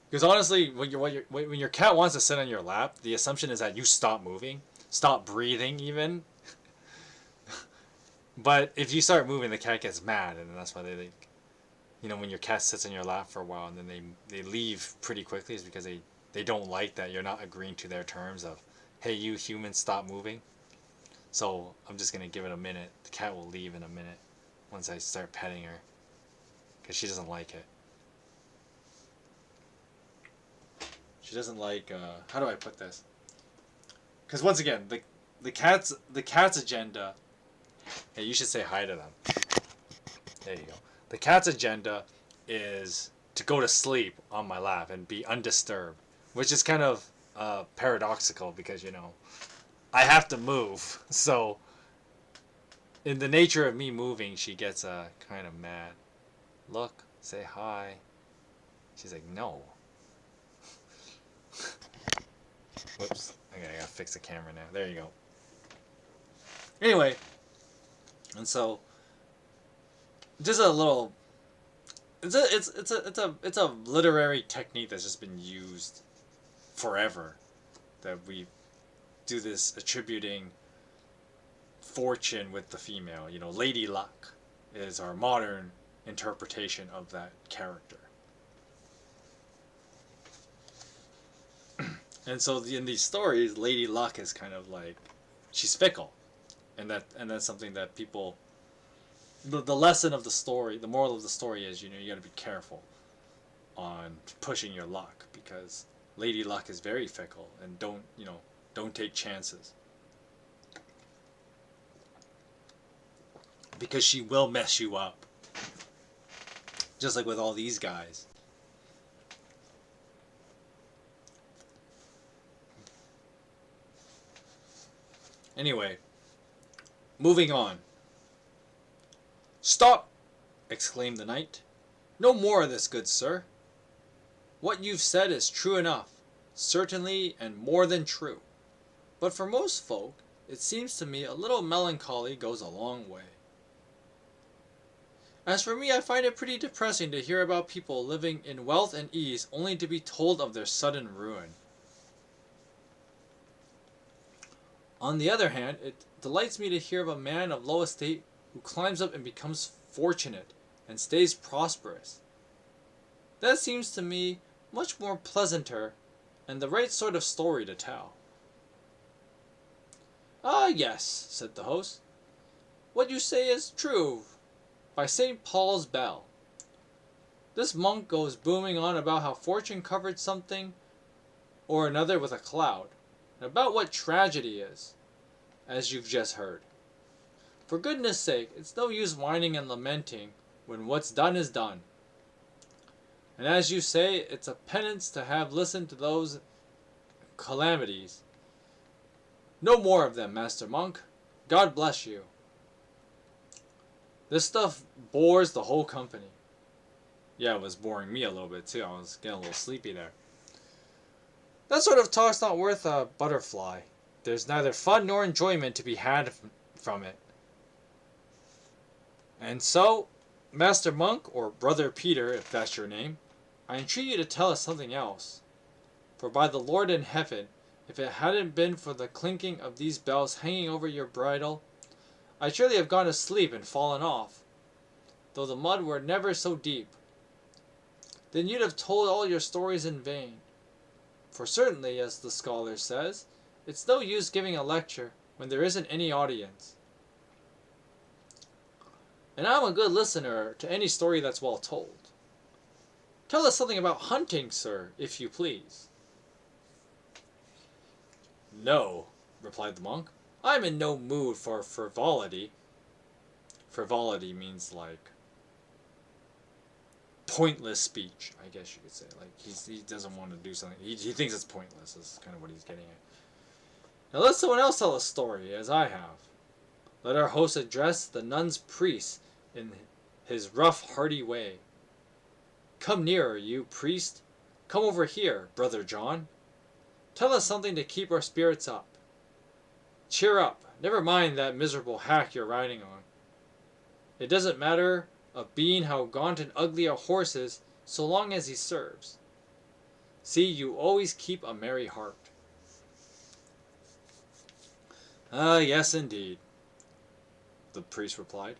Because honestly, when your cat wants to sit on your lap, the assumption is that you stop moving, stop breathing even. But if you start moving, the cat gets mad, and that's why they when your cat sits on your lap for a while and then they leave pretty quickly, is because they they don't like that you're not agreeing to their terms of, hey, you humans, stop moving. So I'm just gonna give it a minute. The cat will leave in a minute once I start petting her, because she doesn't like it. She doesn't like. How do I put this? Because once again, the cat's agenda. Hey, you should say hi to them. There you go. The cat's agenda is to go to sleep on my lap and be undisturbed, which is kind of paradoxical because, you know, I have to move. So, in the nature of me moving, she gets kind of mad. Look, say hi. She's like, no. Whoops. Okay, I gotta fix the camera now. There you go. Anyway, and so just a little. It's a literary technique that's just been used forever. That we do this attributing fortune with the female. You know, Lady Luck is our modern interpretation of that character. And so in these stories, Lady Luck is kind of like, she's fickle, and that's something that people. The lesson of the story, the moral of the story is, you know, you got to be careful on pushing your luck, because Lady Luck is very fickle, and don't take chances, because she will mess you up, just like with all these guys. Anyway, moving on. "Stop!" exclaimed the knight. "No more of this, good sir. What you've said is true enough, certainly, and more than true. But for most folk, it seems to me a little melancholy goes a long way. As for me, I find it pretty depressing to hear about people living in wealth and ease only to be told of their sudden ruin. On the other hand, it delights me to hear of a man of low estate who climbs up and becomes fortunate and stays prosperous. That seems to me much more pleasanter and the right sort of story to tell." "Ah, yes," said the host. "What you say is true. By St. Paul's bell. This monk goes booming on about how fortune covered something or another with a cloud, and about what tragedy is, as you've just heard. For goodness sake, it's no use whining and lamenting when what's done is done. And as you say, it's a penance to have listened to those calamities. No more of them, Master Monk. God bless you." This stuff bores the whole company. Yeah, it was boring me a little bit too. I was getting a little sleepy there. "That sort of talk's not worth a butterfly. There's neither fun nor enjoyment to be had from it. And so, Master Monk, or Brother Peter, if that's your name, I entreat you to tell us something else. For by the Lord in heaven, if it hadn't been for the clinking of these bells hanging over your bridle, I'd surely have gone to sleep and fallen off, though the mud were never so deep. Then you'd have told all your stories in vain. For certainly, as the scholar says, it's no use giving a lecture when there isn't any audience. And I'm a good listener to any story that's well told. Tell us something about hunting, sir, if you please." "No," replied the monk. "I'm in no mood for frivolity." Frivolity means like pointless speech, I guess you could say. Like he doesn't want to do something. He thinks it's pointless. Is kind of what he's getting at. Now let someone else tell a story, as I have. Let our host address the nun's priest in his rough, hearty way. Come nearer, you priest. Come over here, Brother John. Tell us something to keep our spirits up. Cheer up. Never mind that miserable hack you're riding on. It doesn't matter of being how gaunt and ugly a horse is, so long as he serves. See, you always keep a merry heart." "Ah, yes, indeed," the priest replied.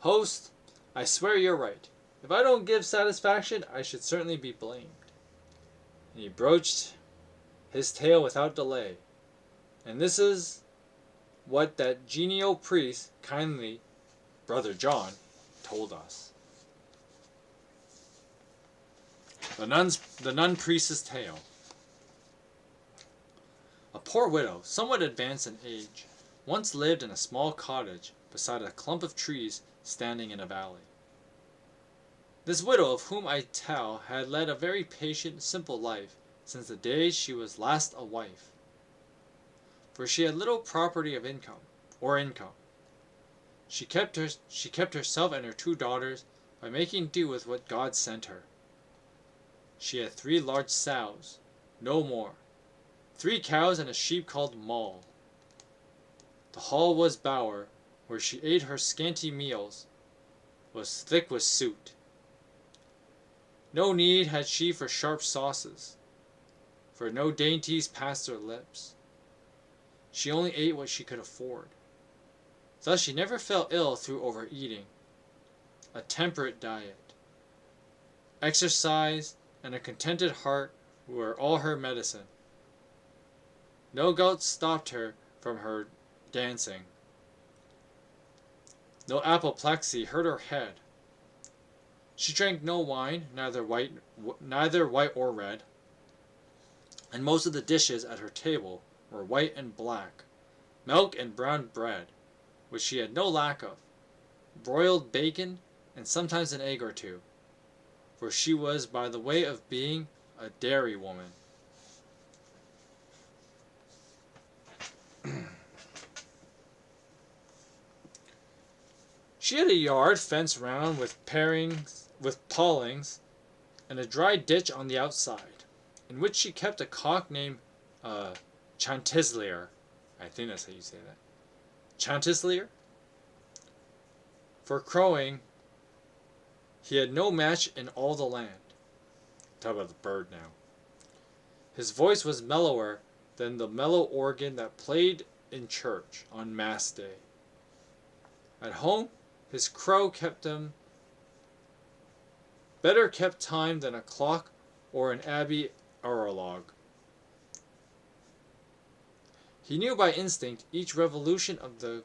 "Host, I swear you're right. If I don't give satisfaction, I should certainly be blamed." and he broached his tale without delay. And this is what that genial priest, kindly Brother John, told us. The nun priest's tale. A poor widow, somewhat advanced in age, once lived in a small cottage beside a clump of trees standing in a valley. This widow of whom I tell had led a very patient, simple life since the day she was last a wife, for she had little property of income. She kept herself and her 2 daughters by making do with what God sent her. She had 3 large sows, no more, 3 cows and a sheep called Moll. The hall was bower, where she ate her scanty meals, was thick with soot. No need had she for sharp sauces, for no dainties passed her lips. She only ate what she could afford. Thus she never fell ill through overeating. A temperate diet, exercise, and a contented heart were all her medicine. No gout stopped her from her dancing. No apoplexy hurt her head. She drank no wine, neither white or red, and most of the dishes at her table were white and black, milk and brown bread, which she had no lack of, broiled bacon, and sometimes an egg or 2, for she was by the way of being a dairy woman. She had a yard fenced round with palings, and a dry ditch on the outside, in which she kept a cock named Chanticleer. I think that's how you say that. Chanticleer? For crowing, he had no match in all the land. Talk about the bird now. His voice was mellower than the mellow organ that played in church on Mass Day. At home, his crow kept him better kept time than a clock or an abbey orolog. He knew by instinct each revolution of the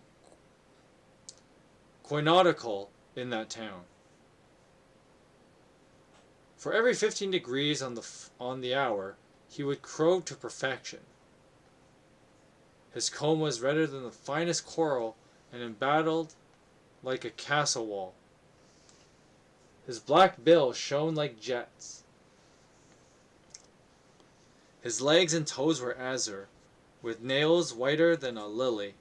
quinodical in that town. For every 15 degrees on the hour, he would crow to perfection. His comb was redder than the finest coral and embattled like a castle wall. His black bill shone like jets. His legs and toes were azure, with nails whiter than a lily,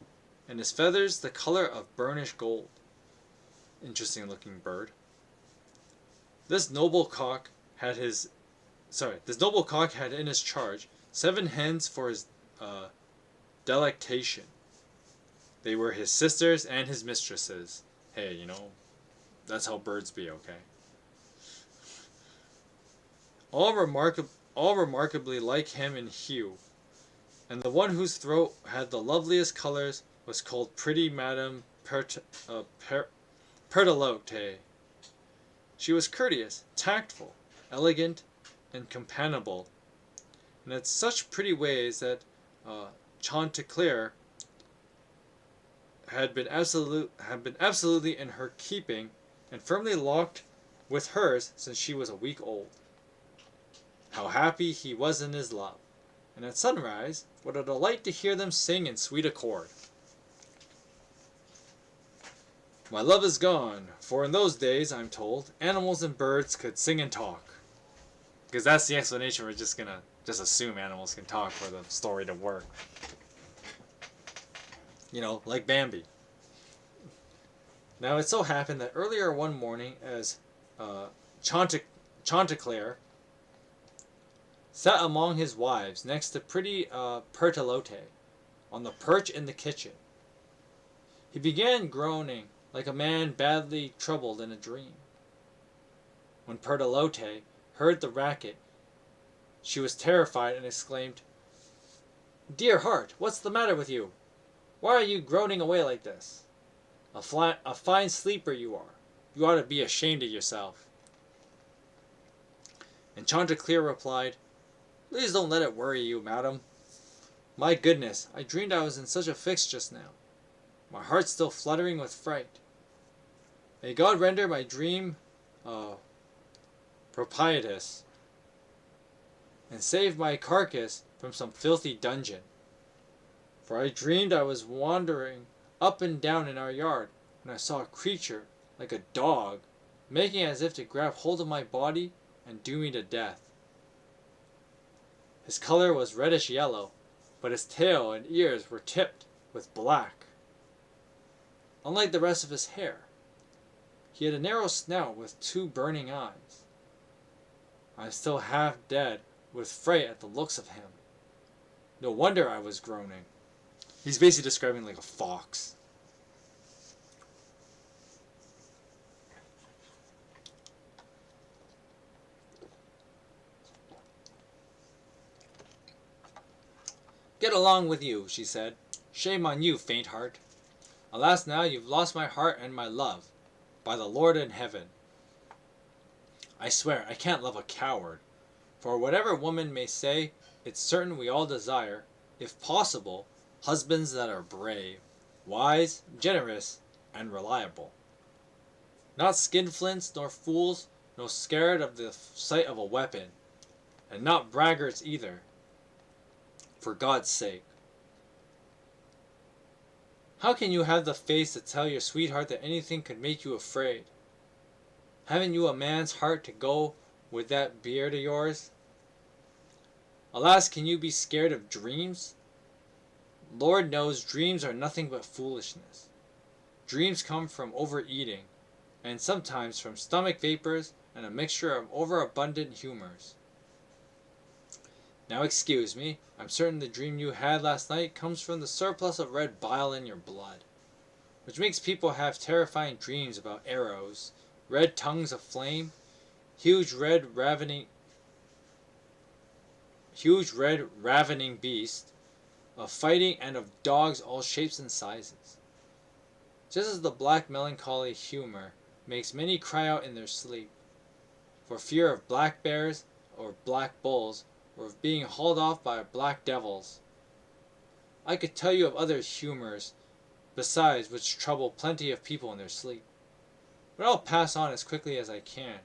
and his feathers the color of burnished gold. Interesting looking bird. This noble cock had in his charge 7 hens for his delectation. They were his sisters and his mistresses. Hey, that's how birds be, okay? All remarkably like him in hue, and the one whose throat had the loveliest colors was called pretty Madame Pertelote. She was courteous, tactful, elegant, and companionable, and had such pretty ways that Chanticleer had been absolutely in her keeping and firmly locked with hers since she was a week old. How happy he was in his love, and at sunrise, what a delight to hear them sing in sweet accord. My love is gone, for in those days, I'm told, animals and birds could sing and talk. Because that's the explanation, we're just gonna assume animals can talk for the story to work. Like Bambi. Now it so happened that earlier one morning, as Chanticleer sat among his wives next to pretty Pertelote on the perch in the kitchen, he began groaning like a man badly troubled in a dream. When Pertelote heard the racket, she was terrified and exclaimed, "Dear heart, what's the matter with you? Why are you groaning away like this? A fine sleeper you are. You ought to be ashamed of yourself." And Chanticleer replied, Please don't let it worry you, madam. My goodness, I dreamed I was in such a fix just now. My heart's still fluttering with fright. May God render my dream propitious, and save my carcass from some filthy dungeon. For I dreamed I was wandering up and down in our yard, when I saw a creature, like a dog, making as if to grab hold of my body and do me to death. His color was reddish yellow, but his tail and ears were tipped with black. Unlike the rest of his hair, he had a narrow snout with two burning eyes. I was still half dead with fright at the looks of him. No wonder I was groaning. He's basically describing like a fox. Get along with you, she said. Shame on you, faint heart. Alas, now you've lost my heart and my love, by the Lord in heaven. I swear I can't love a coward, for whatever woman may say, it's certain we all desire, if possible, husbands that are brave, wise, generous, and reliable. Not skinflints nor fools, nor scared of the sight of a weapon, and not braggarts either, for God's sake. How can you have the face to tell your sweetheart that anything could make you afraid? Haven't you a man's heart to go with that beard of yours? Alas, can you be scared of dreams? Lord knows dreams are nothing but foolishness. Dreams come from overeating, and sometimes from stomach vapors and a mixture of overabundant humors. Now excuse me, I'm certain the dream you had last night comes from the surplus of red bile in your blood, which makes people have terrifying dreams about arrows, red tongues of flame, huge red ravening beasts, of fighting, and of dogs all shapes and sizes. Just as the black melancholy humor makes many cry out in their sleep, for fear of black bears or black bulls, or of being hauled off by black devils. I could tell you of other humors besides which trouble plenty of people in their sleep, but I'll pass on as quickly as I can.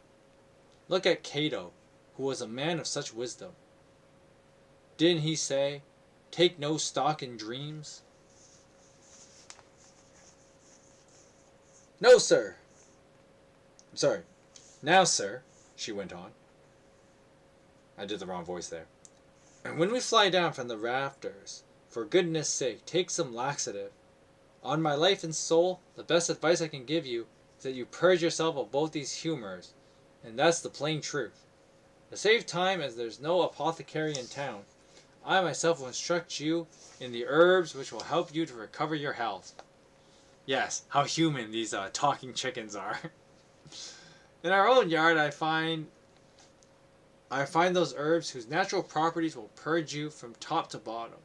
Look at Cato, who was a man of such wisdom. Didn't he say, "Take no stock in dreams"? No, sir. I'm sorry. Now, sir, she went on. I did the wrong voice there. And when we fly down from the rafters, for goodness sake, take some laxative. On my life and soul, the best advice I can give you is that you purge yourself of both these humors, and that's the plain truth. To save time, as there's no apothecary in town, I myself will instruct you in the herbs which will help you to recover your health. Yes, how human these talking chickens are. In our own yard, I find those herbs whose natural properties will purge you from top to bottom.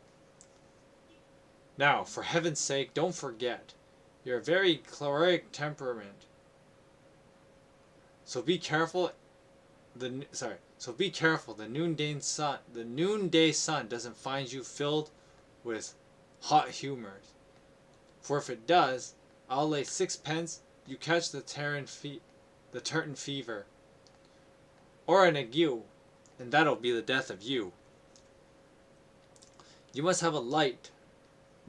Now, for heaven's sake, don't forget, you're a very choleric temperament. So be careful. The noonday sun doesn't find you filled with hot humors. For if it does, I'll lay 6 pence you catch the Tartan fever, or an ague, and that'll be the death of you. You must have a light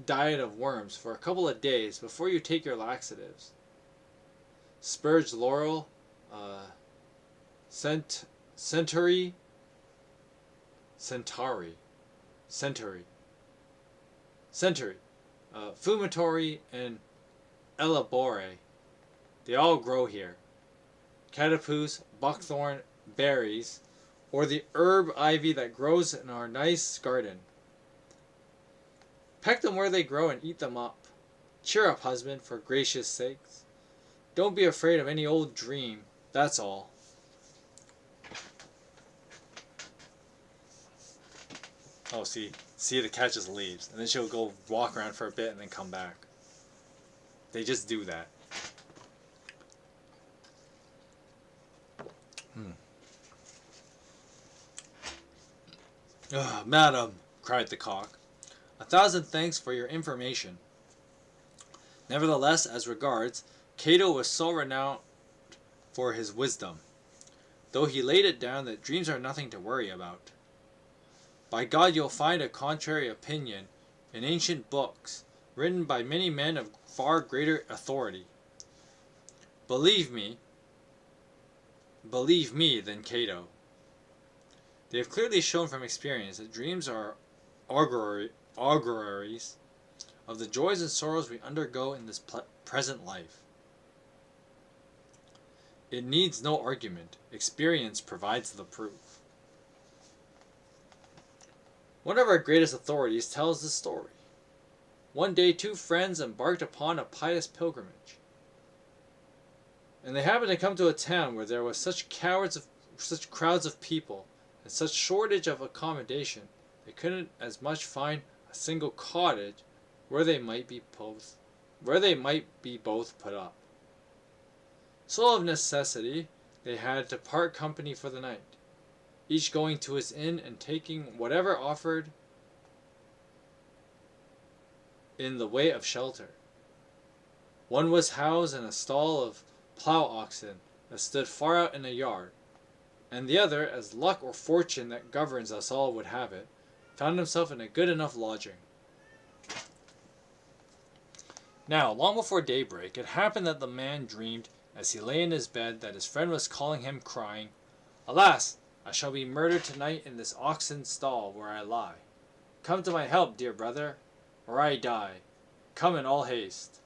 diet of worms for a couple of days before you take your laxatives. Spurge laurel, centaury, fumitory, and elabore. They all grow here. Catapuce, buckthorn, berries, or the herb ivy that grows in our nice garden. Peck them where they grow and eat them up. Cheer up, husband, for gracious sakes. Don't be afraid of any old dream, that's all. Oh, see the cat just leaves, and then she'll go walk around for a bit and then come back. They just do that. Madam, cried the cock, 1,000 thanks for your information. Nevertheless, as regards, Cato was so renowned for his wisdom, though he laid it down that dreams are nothing to worry about. By God, you'll find a contrary opinion in ancient books, written by many men of far greater authority. Believe me than Cato. They have clearly shown from experience that dreams are auguries of the joys and sorrows we undergo in this present life. It needs no argument. Experience provides the proof. One of our greatest authorities tells this story. One day 2 friends embarked upon a pious pilgrimage, and they happened to come to a town where there was such crowds of people and such shortage of accommodation they couldn't as much find a single cottage where they might be both put up. So of necessity they had to part company for the night, each going to his inn and taking whatever offered in the way of shelter. One was housed in a stall of plough oxen that stood far out in a yard, and the other, as luck or fortune that governs us all would have it, found himself in a good enough lodging. Now, long before daybreak, it happened that the man dreamed, as he lay in his bed, that his friend was calling him, crying, "Alas, I shall be murdered tonight in this oxen stall where I lie. Come to my help, dear brother, or I die. Come in all haste."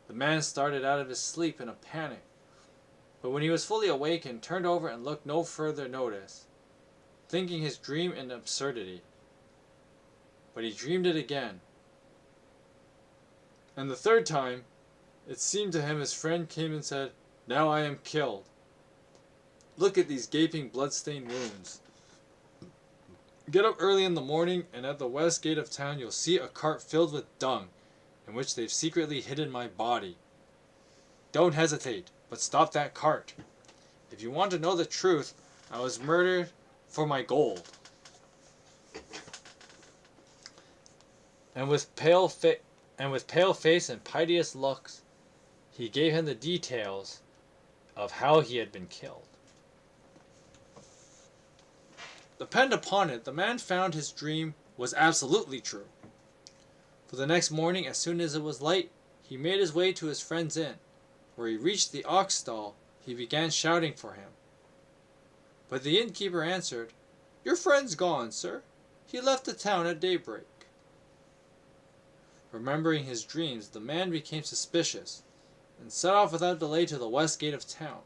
The man started out of his sleep in a panic, but when he was fully awakened, turned over and looked no further notice, thinking his dream an absurdity. But he dreamed it again, and the third time it seemed to him his friend came and said, "Now I am killed. Look at these gaping blood-stained wounds. Get up early in the morning, and at the west gate of town you'll see a cart filled with dung, in which they've secretly hidden my body. Don't hesitate, but stop that cart. If you want to know the truth, I was murdered for my gold." And with pale face and piteous looks, he gave him the details of how he had been killed. Depend upon it, the man found his dream was absolutely true. For the next morning, as soon as it was light, he made his way to his friend's inn. Where he reached the ox stall, he began shouting for him. But the innkeeper answered, "Your friend's gone, sir. He left the town at daybreak." Remembering his dreams, the man became suspicious, and set off without delay to the west gate of town,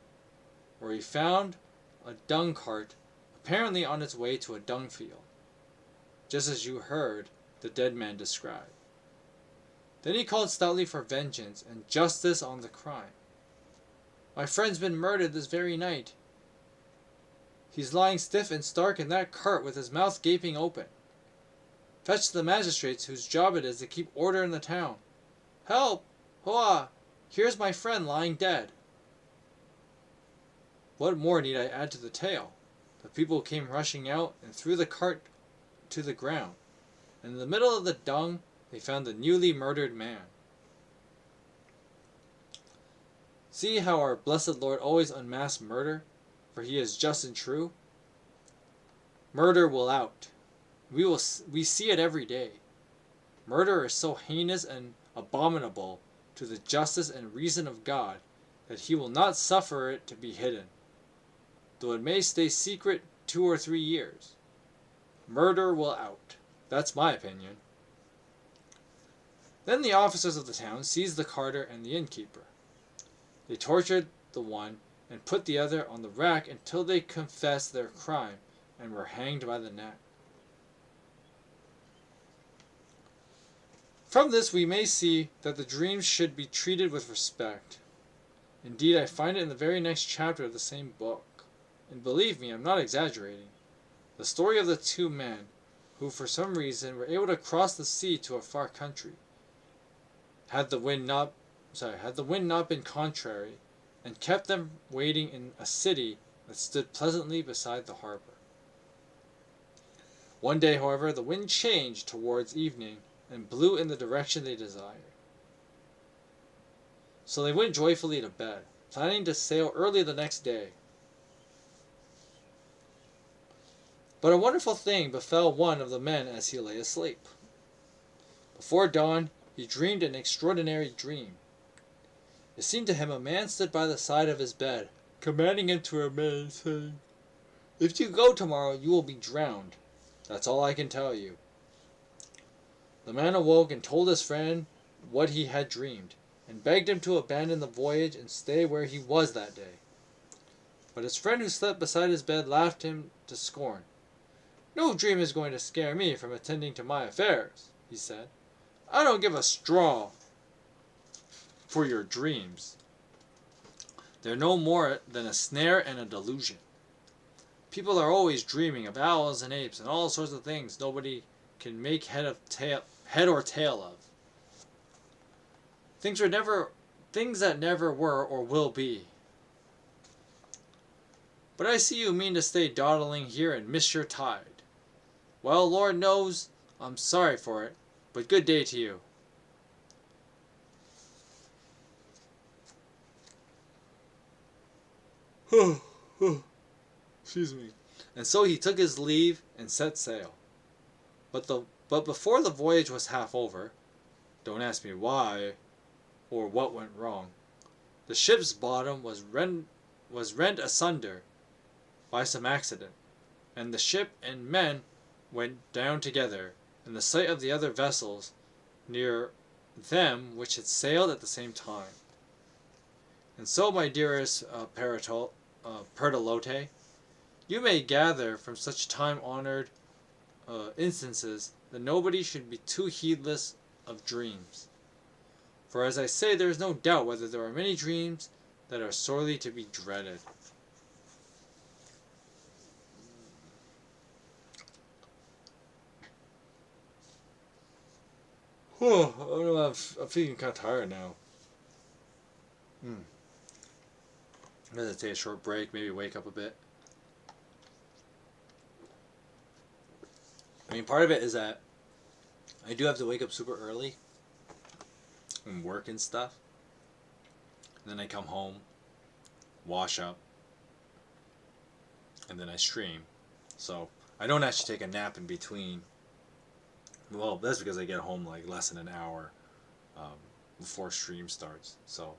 where he found a dung cart apparently on its way to a dung field, just as you heard the dead man describe. Then he called stoutly for vengeance and justice on the crime. "My friend's been murdered this very night. He's lying stiff and stark in that cart with his mouth gaping open. Fetch the magistrates whose job it is to keep order in the town. Help! Hoa! Here's my friend lying dead." What more need I add to the tale? The people came rushing out and threw the cart to the ground, and in the middle of the dung they found the newly murdered man. See how our blessed Lord always unmasks murder, for he is just and true. Murder will out. We see it every day. Murder is so heinous and abominable to the justice and reason of God that he will not suffer it to be hidden, though it may stay secret 2 or 3 years. Murder will out. That's my opinion. Then the officers of the town seized the carter and the innkeeper. They tortured the one and put the other on the rack until they confessed their crime and were hanged by the neck. From this we may see that the dreams should be treated with respect. Indeed, I find it in the very next chapter of the same book. And believe me, I'm not exaggerating. The story of the 2 men who for some reason were able to cross the sea to a far country. Had the wind not been contrary, and kept them waiting in a city that stood pleasantly beside the harbor. One day, however, the wind changed towards evening and blew in the direction they desired. So they went joyfully to bed, planning to sail early the next day. But a wonderful thing befell one of the men as he lay asleep. Before dawn, he dreamed an extraordinary dream. It seemed to him a man stood by the side of his bed, commanding him to remain, saying, "If you go tomorrow, you will be drowned. That's all I can tell you." The man awoke and told his friend what he had dreamed, and begged him to abandon the voyage and stay where he was that day. But his friend who slept beside his bed laughed him to scorn. "No dream is going to scare me from attending to my affairs," he said. "I don't give a straw for your dreams. They're no more than a snare and a delusion. People are always dreaming of owls and apes and all sorts of things nobody can make head or tail of. Things that never were or will be. But I see you mean to stay dawdling here and miss your tide. Well, Lord knows, I'm sorry for it, but good day to you." Excuse me. And so he took his leave and set sail. But before the voyage was half over, don't ask me why or what went wrong, the ship's bottom was rent asunder by some accident, and the ship and men went down together, in the sight of the other vessels near them which had sailed at the same time. And so, my dearest Pertolote, you may gather from such time-honored instances that nobody should be too heedless of dreams. For as I say, there is no doubt whether there are many dreams that are sorely to be dreaded. I'm feeling kind of tired now. I'm going to take a short break, maybe wake up a bit. I mean, part of it is that I do have to wake up super early and work and stuff. And then I come home, wash up, and then I stream. So I don't actually take a nap in between. Well, that's because I get home like less than an hour before stream starts. So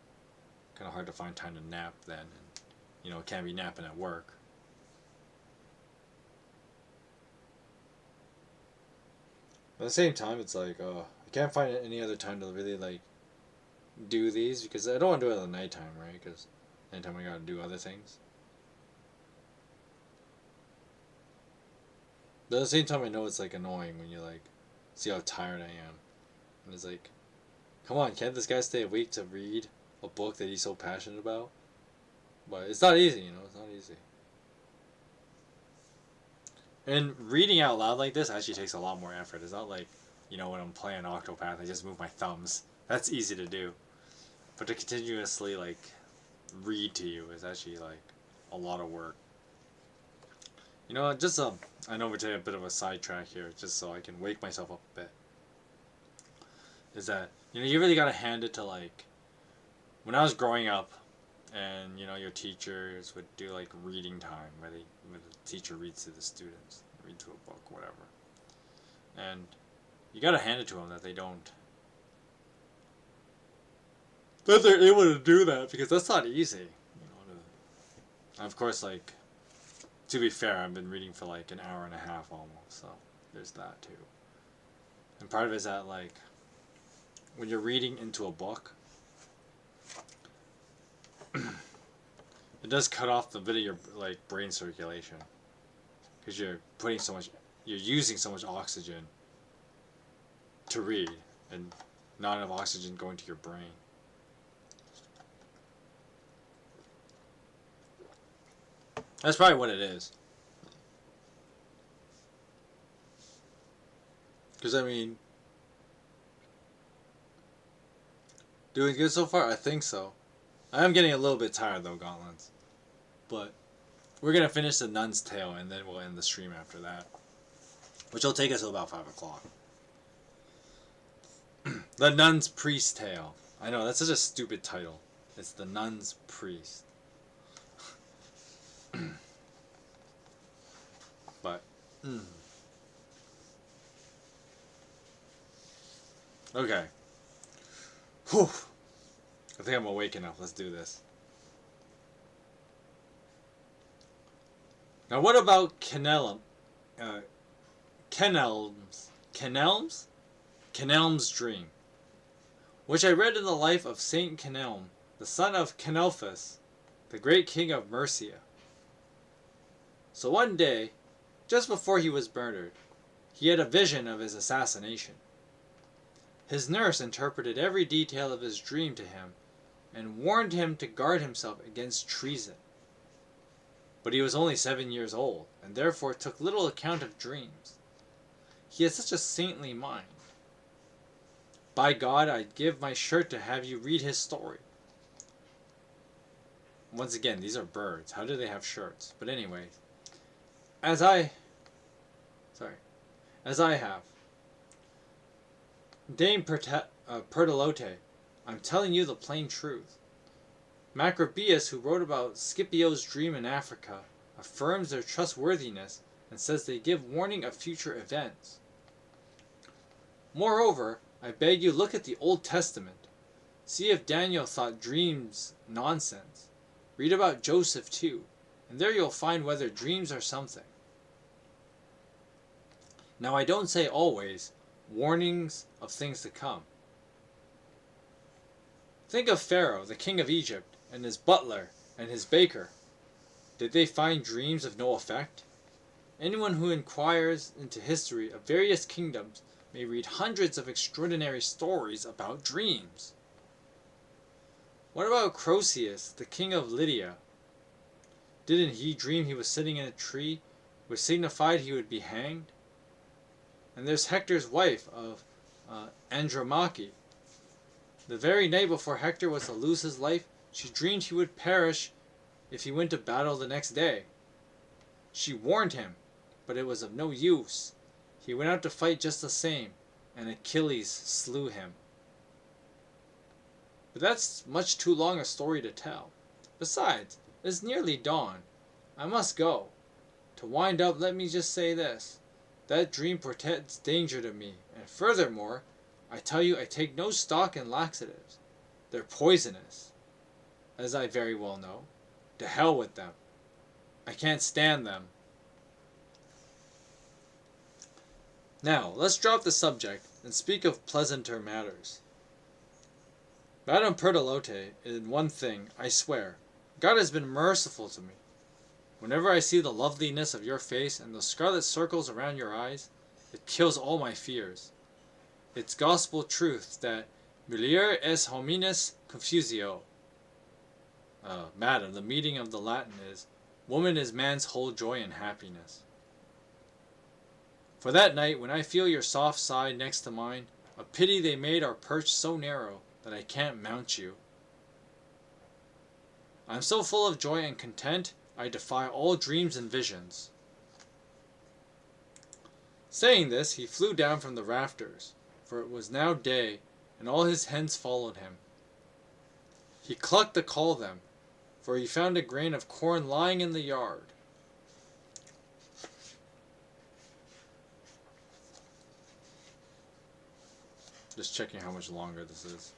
kind of hard to find time to nap then. And, can't be napping at work. But at the same time, it's like, I can't find any other time to really, like, do these, because I don't want to do it at the nighttime, right? Because nighttime I gotta do other things. But at the same time, I know it's, like, annoying when you, like, see how tired I am. And it's like, come on, can't this guy stay awake to read a book that he's so passionate about? But it's not easy, it's not easy. And reading out loud like this actually takes a lot more effort. It's not like, when I'm playing Octopath, I just move my thumbs. That's easy to do. But to continuously, like, read to you is actually, like, a lot of work. Just, I know we're taking a bit of a sidetrack here, just so I can wake myself up a bit. Is that, you really gotta hand it to, like, when I was growing up, and, your teachers would do, like, reading time, where the teacher reads to the students, read to a book, whatever. And you gotta hand it to them that they're able to do that, because that's not easy. Of course, like, to be fair, I've been reading for, like, an hour and a half almost, so there's that, too. And part of it is that, like, when you're reading into a book, it does cut off the bit of your, like, brain circulation, because you're using so much oxygen to read, and not enough oxygen going to your brain. That's probably what it is. Because, I mean, doing good so far? I think so. I am getting a little bit tired though, Gauntlets. But we're going to finish the Nun's Tale and then we'll end the stream after that. which will take us to about 5 o'clock. The Nun's Priest Tale. I know, that's such a stupid title. It's The Nun's Priest. But, okay. Whew. I think I'm awake enough. Let's do this. Now, what about Kenelm's dream, which I read in the life of Saint Kenelm, the son of Kenelphus, the great king of Mercia. So one day, just before he was murdered, he had a vision of his assassination. His nurse interpreted every detail of his dream to him and warned him to guard himself against treason. But he was only 7 years old, and therefore took little account of dreams. He had such a saintly mind. By God, I'd give my shirt to have you read his story. Once again, these are birds. How do they have shirts? But anyway, as I have. Dame Pertolote, I'm telling you the plain truth. Macrobius, who wrote about Scipio's dream in Africa, affirms their trustworthiness and says they give warning of future events. Moreover, I beg you look at the Old Testament. See if Daniel thought dreams nonsense. Read about Joseph too, and there you'll find whether dreams are something. Now I don't say always, warnings of things to come. Think of Pharaoh, the king of Egypt, and his butler, and his baker. Did they find dreams of no effect? Anyone who inquires into history of various kingdoms may read hundreds of extraordinary stories about dreams. What about Croesus, the king of Lydia? Didn't he dream he was sitting in a tree, which signified he would be hanged? And there's Hector's wife of Andromache. The very night before Hector was to lose his life, she dreamed he would perish if he went to battle the next day. She warned him, but it was of no use. He went out to fight just the same, and Achilles slew him. But that's much too long a story to tell. Besides, it's nearly dawn. I must go. To wind up, let me just say this. That dream portends danger to me, and furthermore, I tell you I take no stock in laxatives. They're poisonous, as I very well know. To hell with them. I can't stand them. Now, let's drop the subject and speak of pleasanter matters. Madame Pertolote, in one thing, I swear, God has been merciful to me. Whenever I see the loveliness of your face and the scarlet circles around your eyes, it kills all my fears. It's gospel truth that mulier es hominis confusio. Madam, the meaning of the Latin is, woman is man's whole joy and happiness. For that night, when I feel your soft side next to mine, a pity they made our perch so narrow that I can't mount you. I'm so full of joy and content, I defy all dreams and visions. Saying this, he flew down from the rafters, for it was now day, and all his hens followed him. He clucked to call them, for he found a grain of corn lying in the yard. Just checking how much longer this is.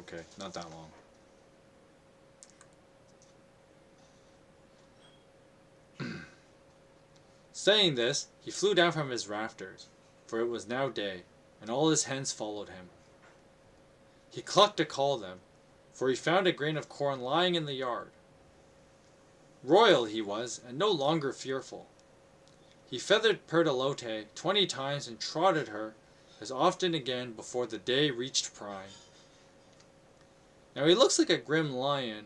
Okay, not that long. Saying this, he flew down from his rafters, for it was now day, and all his hens followed him. He clucked to call them, for he found a grain of corn lying in the yard. Royal he was, and no longer fearful. He feathered Pertolote 20 times and trotted her as often again before the day reached prime. Now he looks like a grim lion.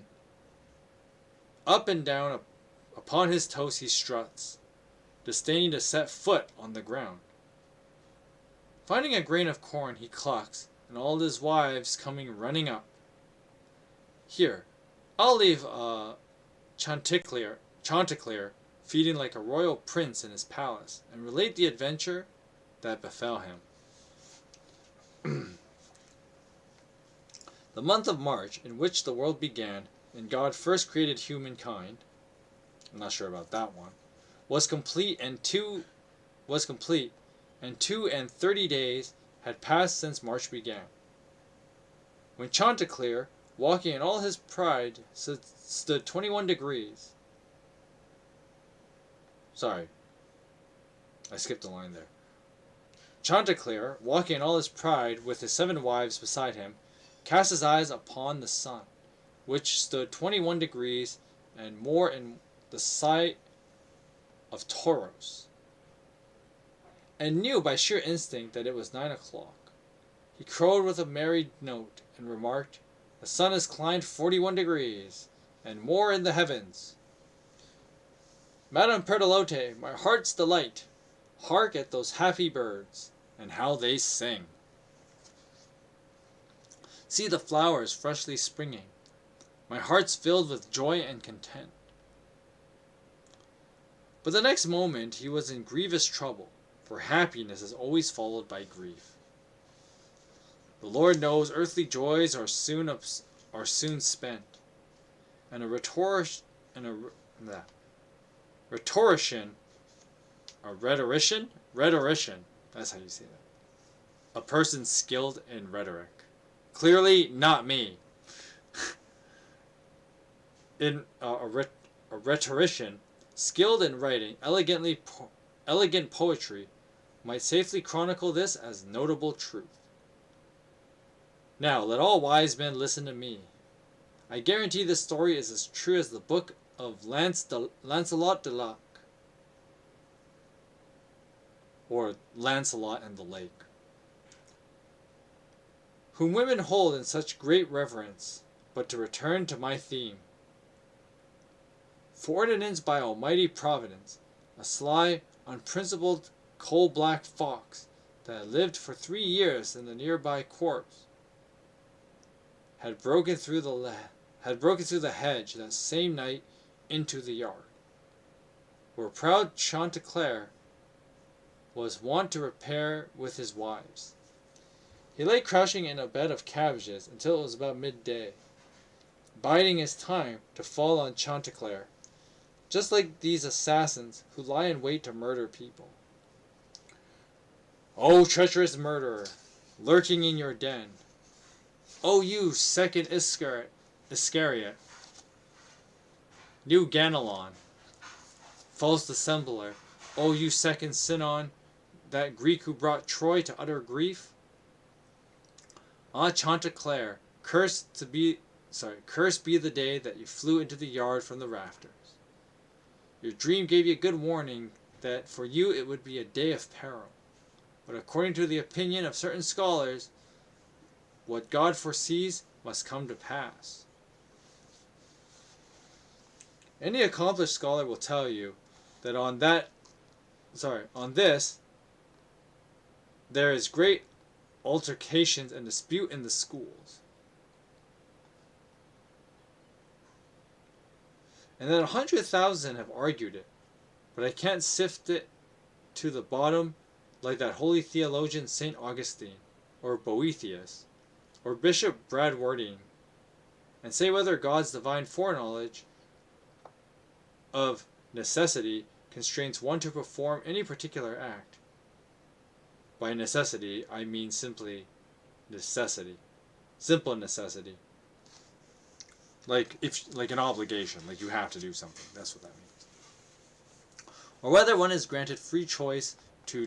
Up and down upon his toes he struts, disdaining to set foot on the ground. Finding a grain of corn, he clucks, and all his wives coming running up. Here, I'll leave Chanticleer feeding like a royal prince in his palace, and relate the adventure that befell him. The month of March, in which the world began, and God first created humankind, I'm not sure about that one, was complete, and 2 and 30 days had passed since March began. When Chanticleer, walking in all his pride, stood 21 degrees. Sorry, I skipped a line there. Chanticleer, walking in all his pride with his 7 wives beside him, cast his eyes upon the sun, which stood 21 degrees and more in the sight of Taurus, and knew by sheer instinct that it was 9 o'clock. He crowed with a merry note, and remarked, "The sun has climbed 41 degrees, and more in the heavens. Madame Pertelote, my heart's delight, hark at those happy birds, and how they sing. See the flowers freshly springing. My heart's filled with joy and content." But the next moment he was in grievous trouble, for happiness is always followed by grief. The Lord knows earthly joys are soon spent, and a rhetorician, that's how you say that, a person skilled in rhetoric. Clearly not me. A rhetorician skilled in writing elegant poetry might safely chronicle this as notable truth. Now let all wise men listen to me. I guarantee this story is as true as the book of Lancelot de Lac, or Lancelot and the Lake, whom women hold in such great reverence. But to return to my theme. Foreordinance by Almighty Providence, a sly, unprincipled, coal-black fox that had lived for 3 years in the nearby copse had broken through the hedge that same night into the yard, where proud Chanticleer was wont to repair with his wives. He lay crouching in a bed of cabbages until it was about midday, biding his time to fall on Chanticleer, just like these assassins who lie in wait to murder people. "O treacherous murderer, lurking in your den! O you second Iscariot, new Ganelon, false dissembler! O you second Sinon, that Greek who brought Troy to utter grief! Ah, Chanticleer, cursed be the day that you flew into the yard from the rafters. Your dream gave you good warning that for you it would be a day of peril. But according to the opinion of certain scholars, what God foresees must come to pass." Any accomplished scholar will tell you that on this there is great altercations and dispute in the schools, and that 100,000 have argued it, but I can't sift it to the bottom like that holy theologian St. Augustine, or Boethius, or Bishop Bradwardine, and say whether God's divine foreknowledge of necessity constrains one to perform any particular act. By necessity, I mean simply necessity. Simple necessity. Like an obligation, like you have to do something. That's what that means. Or whether one is granted free choice to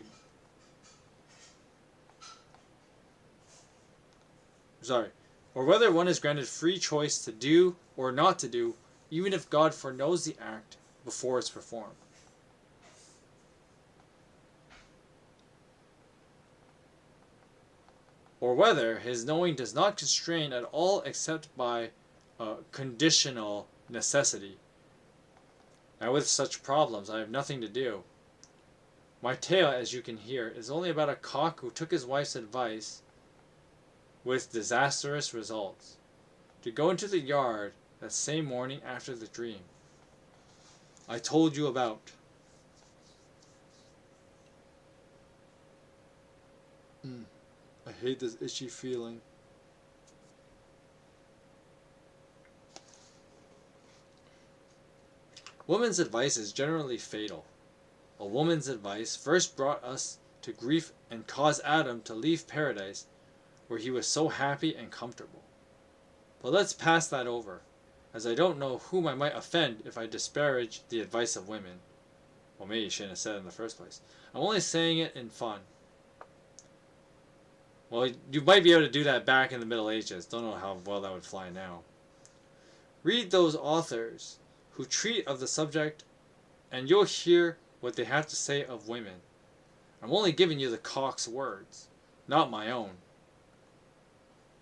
do or not to do, even if God foreknows the act before it's performed. Or whether his knowing does not constrain at all except by conditional necessity. Now with such problems I have nothing to do. My tale, as you can hear, is only about a cock who took his wife's advice, with disastrous results, to go into the yard that same morning after the dream. I told you about. I hate this itchy feeling. Woman's advice is generally fatal. A woman's advice first brought us to grief and caused Adam to leave paradise, where he was so happy and comfortable. But let's pass that over, as I don't know whom I might offend if I disparage the advice of women. Well, maybe you shouldn't have said it in the first place. I'm only saying it in fun. Well, you might be able to do that back in the Middle Ages. Don't know how well that would fly now. Read those authors who treat of the subject, and you'll hear what they have to say of women. I'm only giving you the cock's words, not my own.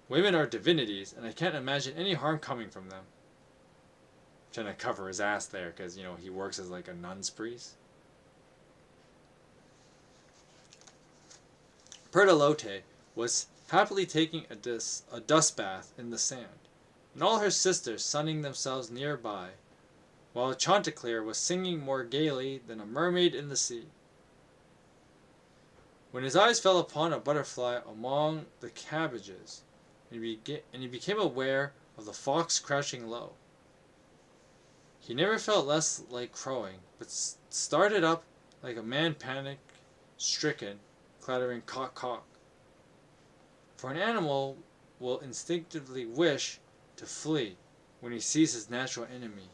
Women are divinities, and I can't imagine any harm coming from them. I'm trying to cover his ass there, because, he works as like a nun's priest. Perdalote was happily taking a dust bath in the sand, and all her sisters sunning themselves nearby, while Chanticleer was singing more gaily than a mermaid in the sea. When his eyes fell upon a butterfly among the cabbages, and he became aware of the fox crouching low, he never felt less like crowing, but started up like a man panic-stricken, clattering cock cock. For an animal will instinctively wish to flee when he sees his natural enemy,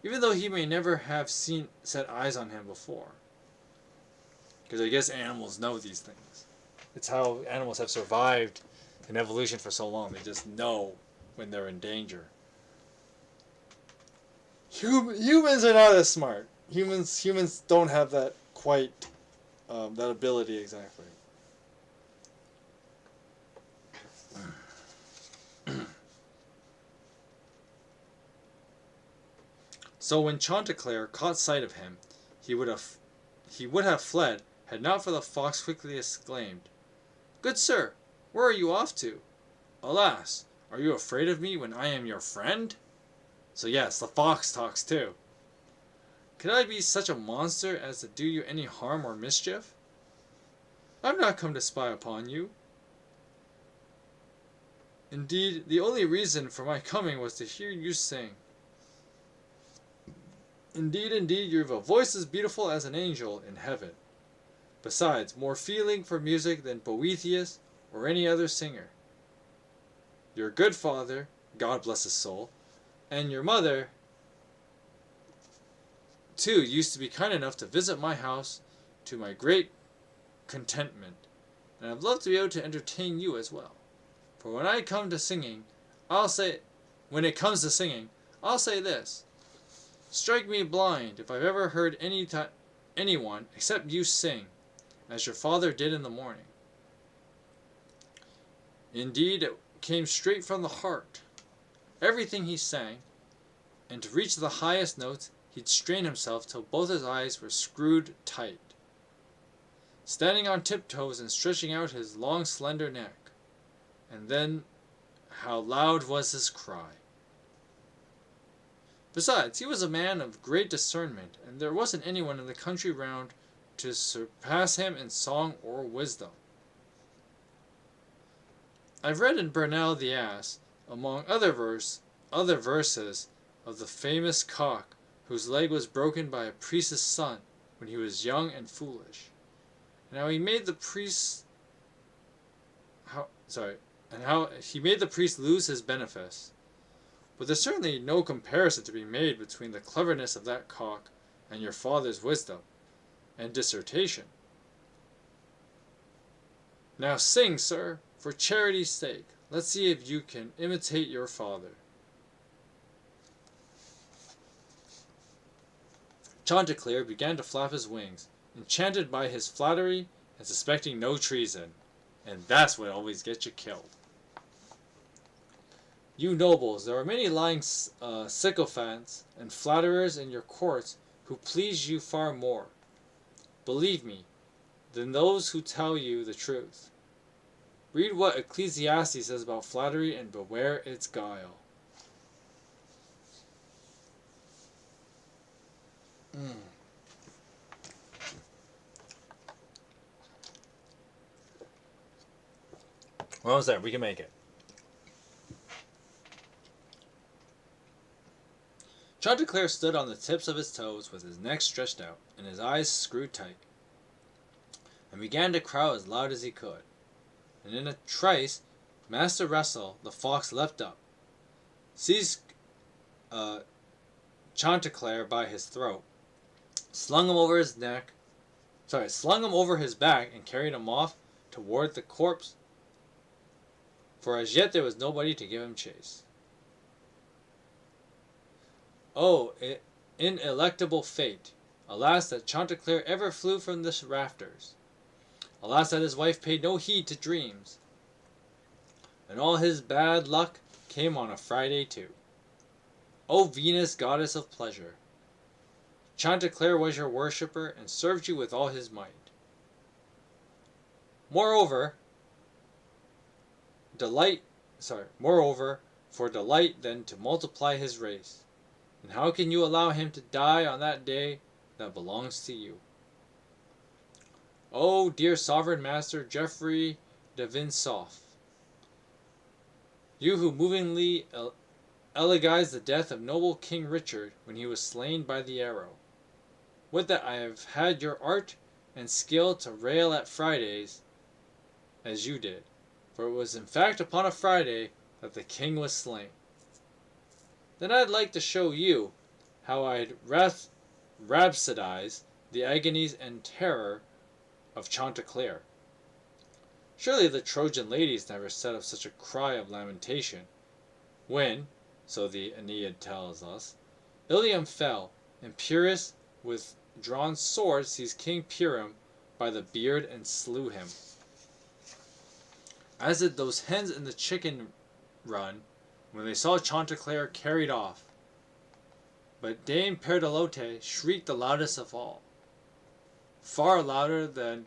even though he may never have set eyes on him before. Because I guess animals know these things. It's how animals have survived in evolution for so long. They just know when they're in danger. Humans are not as smart. Humans don't have that quite, that ability exactly. So when Chanticleer caught sight of him, he would have fled, had not for the fox quickly exclaimed, "Good sir, where are you off to? Alas, are you afraid of me when I am your friend?" So yes, the fox talks too. "Could I be such a monster as to do you any harm or mischief? I'm not come to spy upon you. Indeed, the only reason for my coming was to hear you sing. Indeed, you've a voice as beautiful as an angel in heaven. Besides, more feeling for music than Boethius or any other singer. Your good father, God bless his soul, and your mother, too, used to be kind enough to visit my house to my great contentment, and I'd love to be able to entertain you as well. For when it comes to singing, I'll say this. Strike me blind if I've ever heard anyone except you sing, as your father did in the morning. Indeed, it came straight from the heart. Everything he sang, and to reach the highest notes, he'd strain himself till both his eyes were screwed tight, standing on tiptoes and stretching out his long slender neck. And then how loud was his cry! Besides, he was a man of great discernment, and there wasn't anyone in the country round to surpass him in song or wisdom. I've read in Bernal the Ass, among other verses, of the famous cock whose leg was broken by a priest's son when he was young and foolish, and how he made the priest lose his benefice. But there's certainly no comparison to be made between the cleverness of that cock and your father's wisdom and dissertation. Now sing, sir, for charity's sake. Let's see if you can imitate your father." Chanticleer began to flap his wings, enchanted by his flattery and suspecting no treason. And that's what always gets you killed. "You nobles, there are many lying sycophants and flatterers in your courts who please you far more, believe me, than those who tell you the truth. Read what Ecclesiastes says about flattery and beware its guile." We're almost there. We can make it. Chanticleer stood on the tips of his toes with his neck stretched out and his eyes screwed tight, and began to crow as loud as he could. And in a trice, Master Wrestle, the fox, leapt up, seized Chanticleer by his throat, slung him over his back, and carried him off toward the corpse, for as yet there was nobody to give him chase. Oh, ineluctable fate! Alas that Chanticleer ever flew from the rafters! Alas that his wife paid no heed to dreams! And all his bad luck came on a Friday too. O Venus, goddess of pleasure! Chanticleer was your worshipper and served you with all his might. Moreover, for delight then to multiply his race. And how can you allow him to die on that day that belongs to you? Oh, dear sovereign master Geoffrey de Vinsauf, you who movingly elegized the death of noble King Richard when he was slain by the arrow. Would that I have had your art and skill to rail at Fridays as you did, for it was in fact upon a Friday that the king was slain. Then I'd like to show you how I'd rhapsodize the agonies and terror of Chanticleer. Surely the Trojan ladies never set up such a cry of lamentation, when, so the Aeneid tells us, Ilium fell, and Pyrrhus with drawn sword seized King Priam by the beard and slew him. As did those hens in the chicken run, when they saw Chanticleer carried off. But Dame Perdolote shrieked the loudest of all, far louder than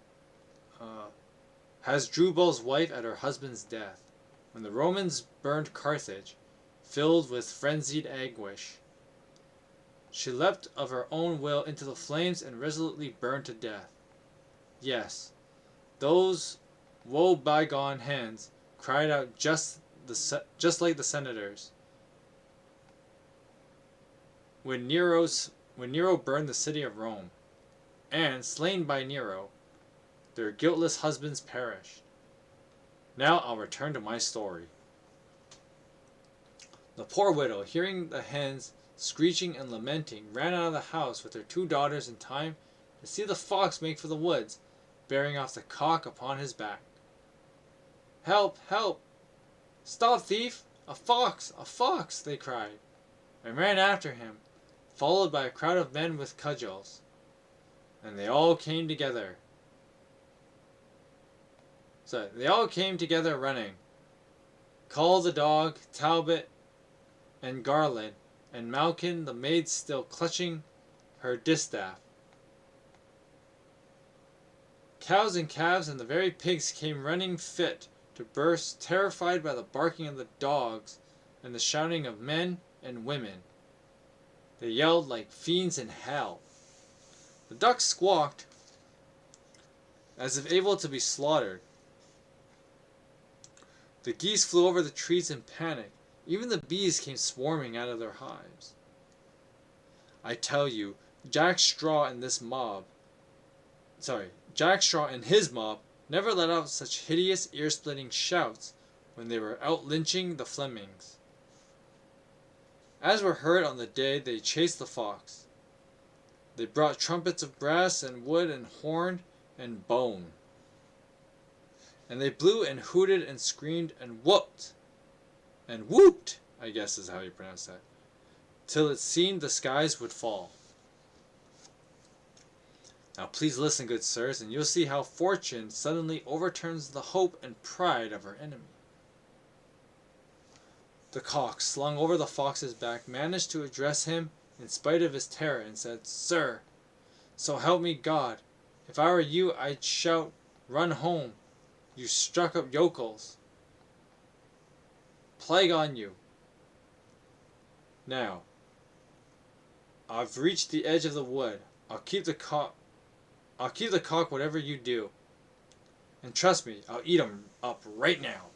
Hasdrubal's wife at her husband's death, when the Romans burned Carthage, filled with frenzied anguish. She leapt of her own will into the flames and resolutely burned to death. Yes, those woe-bygone hens cried out just like the senators when Nero burned the city of Rome, and, slain by Nero, their guiltless husbands perished. Now I'll return to my story. The poor widow, hearing the hens screeching and lamenting, ran out of the house with her 2 daughters in time to see the fox make for the woods, bearing off the cock upon his back. Help! Help! Stop, thief! A fox! A fox! They cried, and ran after him, followed by a crowd of men with cudgels. And they all came together. Running. Call the dog, Talbot, and Garland, and Malkin, the maid still clutching her distaff. Cows and calves and the very pigs came running fit to burst, terrified by the barking of the dogs and the shouting of men and women. They yelled like fiends in hell. The ducks squawked as if able to be slaughtered. The geese flew over the trees in panic. Even the bees came swarming out of their hives. I tell you, Jack Straw and his mob never let out such hideous, ear-splitting shouts when they were out lynching the Flemings, as were heard on the day they chased the fox. They brought trumpets of brass and wood and horn and bone, and they blew and hooted and screamed and whooped, I guess is how you pronounce that, till it seemed the skies would fall. Now please listen, good sirs, and you'll see how fortune suddenly overturns the hope and pride of her enemy. The cock, slung over the fox's back, managed to address him in spite of his terror, and said, Sir, so help me God, if I were you I'd shout, Run home, you stuck-up yokels. Plague on you. Now, I've reached the edge of the wood. I'll keep the cock whatever you do. And trust me, I'll eat him up right now,"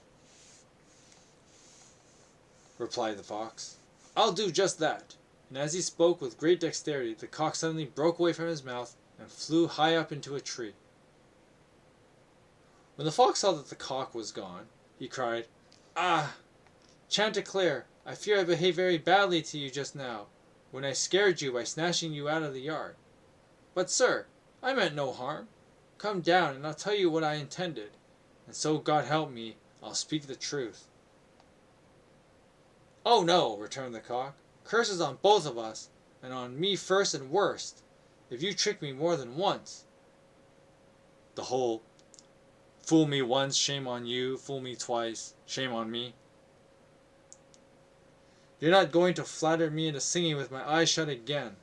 replied the fox. "I'll do just that." And as he spoke with great dexterity, the cock suddenly broke away from his mouth and flew high up into a tree. When the fox saw that the cock was gone, he cried, "Ah, Chanticleer, I fear I behaved very badly to you just now, when I scared you by snatching you out of the yard. But, sir, I meant no harm. Come down, and I'll tell you what I intended, and so God help me, I'll speak the truth." "Oh no," returned the cock. "Curses on both of us, and on me first and worst, if you trick me more than once." The whole "fool me once, shame on you, fool me twice, shame on me. You're not going to flatter me into singing with my eyes shut again."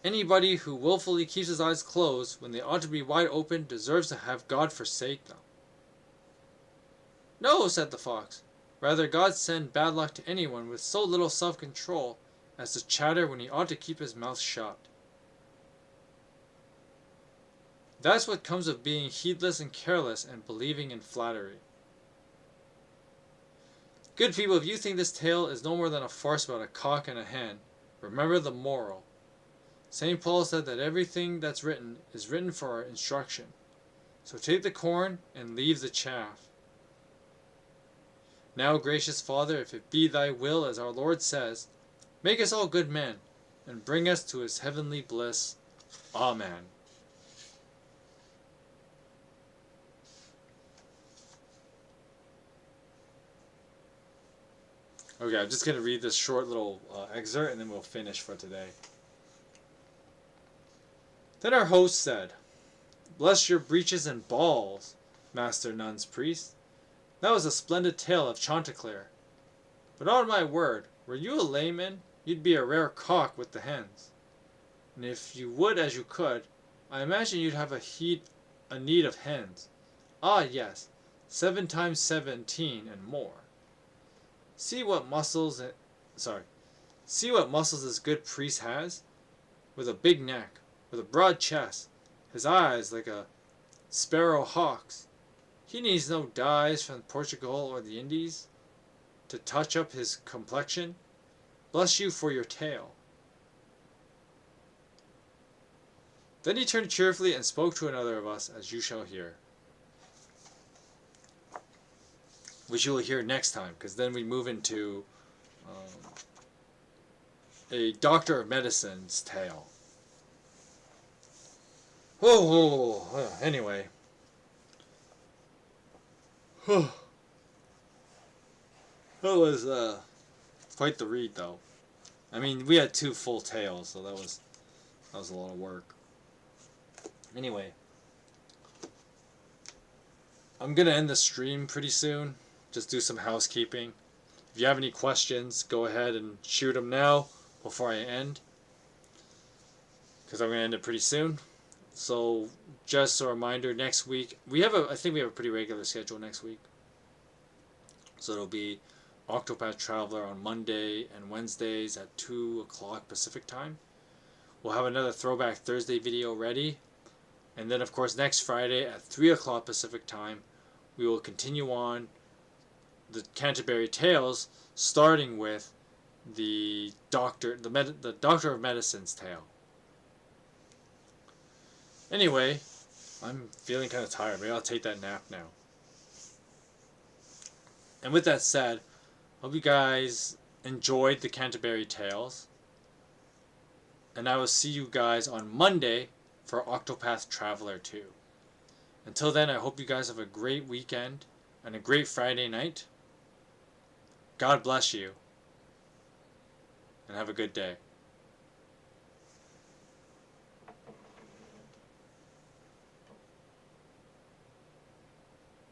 "Anybody who willfully keeps his eyes closed when they ought to be wide open deserves to have God forsake them." "No," said the fox. "Rather God send bad luck to anyone with so little self-control as to chatter when he ought to keep his mouth shut. That's what comes of being heedless and careless and believing in flattery." Good people, if you think this tale is no more than a farce about a cock and a hen, remember the moral. St. Paul said that everything that's written is written for our instruction. So take the corn and leave the chaff. Now, gracious Father, if it be thy will, as our Lord says, make us all good men, and bring us to his heavenly bliss. Amen. Okay, I'm just going to read this short little excerpt and then we'll finish for today. Then our host said, "Bless your breeches and balls, Master Nun's priest. That was a splendid tale of Chanticleer. But on my word, were you a layman, you'd be a rare cock with the hens. And if you would as you could, I imagine you'd have a need of hens. Ah, yes, 7 times 17 and more. See what muscles this good priest has, with a big neck, with a broad chest, his eyes like a sparrow hawk's. He needs no dyes from Portugal or the Indies to touch up his complexion. Bless you for your tale." Then he turned cheerfully and spoke to another of us, as you shall hear. Which you will hear next time, because then we move into a doctor of medicine's tale. Anyway. That was quite the read, though. I mean, we had 2 full tales, so that was a lot of work. Anyway, I'm gonna end the stream pretty soon. Just do some housekeeping. If you have any questions, go ahead and shoot them now before I end, because I'm gonna end it pretty soon. So, just a reminder, next week I think we have a pretty regular schedule next week. So it'll be Octopath Traveler on Monday and Wednesdays at 2 o'clock Pacific time. We'll have another Throwback Thursday video ready. And then, of course, next Friday at 3 o'clock Pacific time, we will continue on the Canterbury Tales, starting with the Doctor of Medicine's tale. Anyway, I'm feeling kind of tired. Maybe I'll take that nap now. And with that said, hope you guys enjoyed the Canterbury Tales. And I will see you guys on Monday for Octopath Traveler 2. Until then, I hope you guys have a great weekend and a great Friday night. God bless you. And have a good day.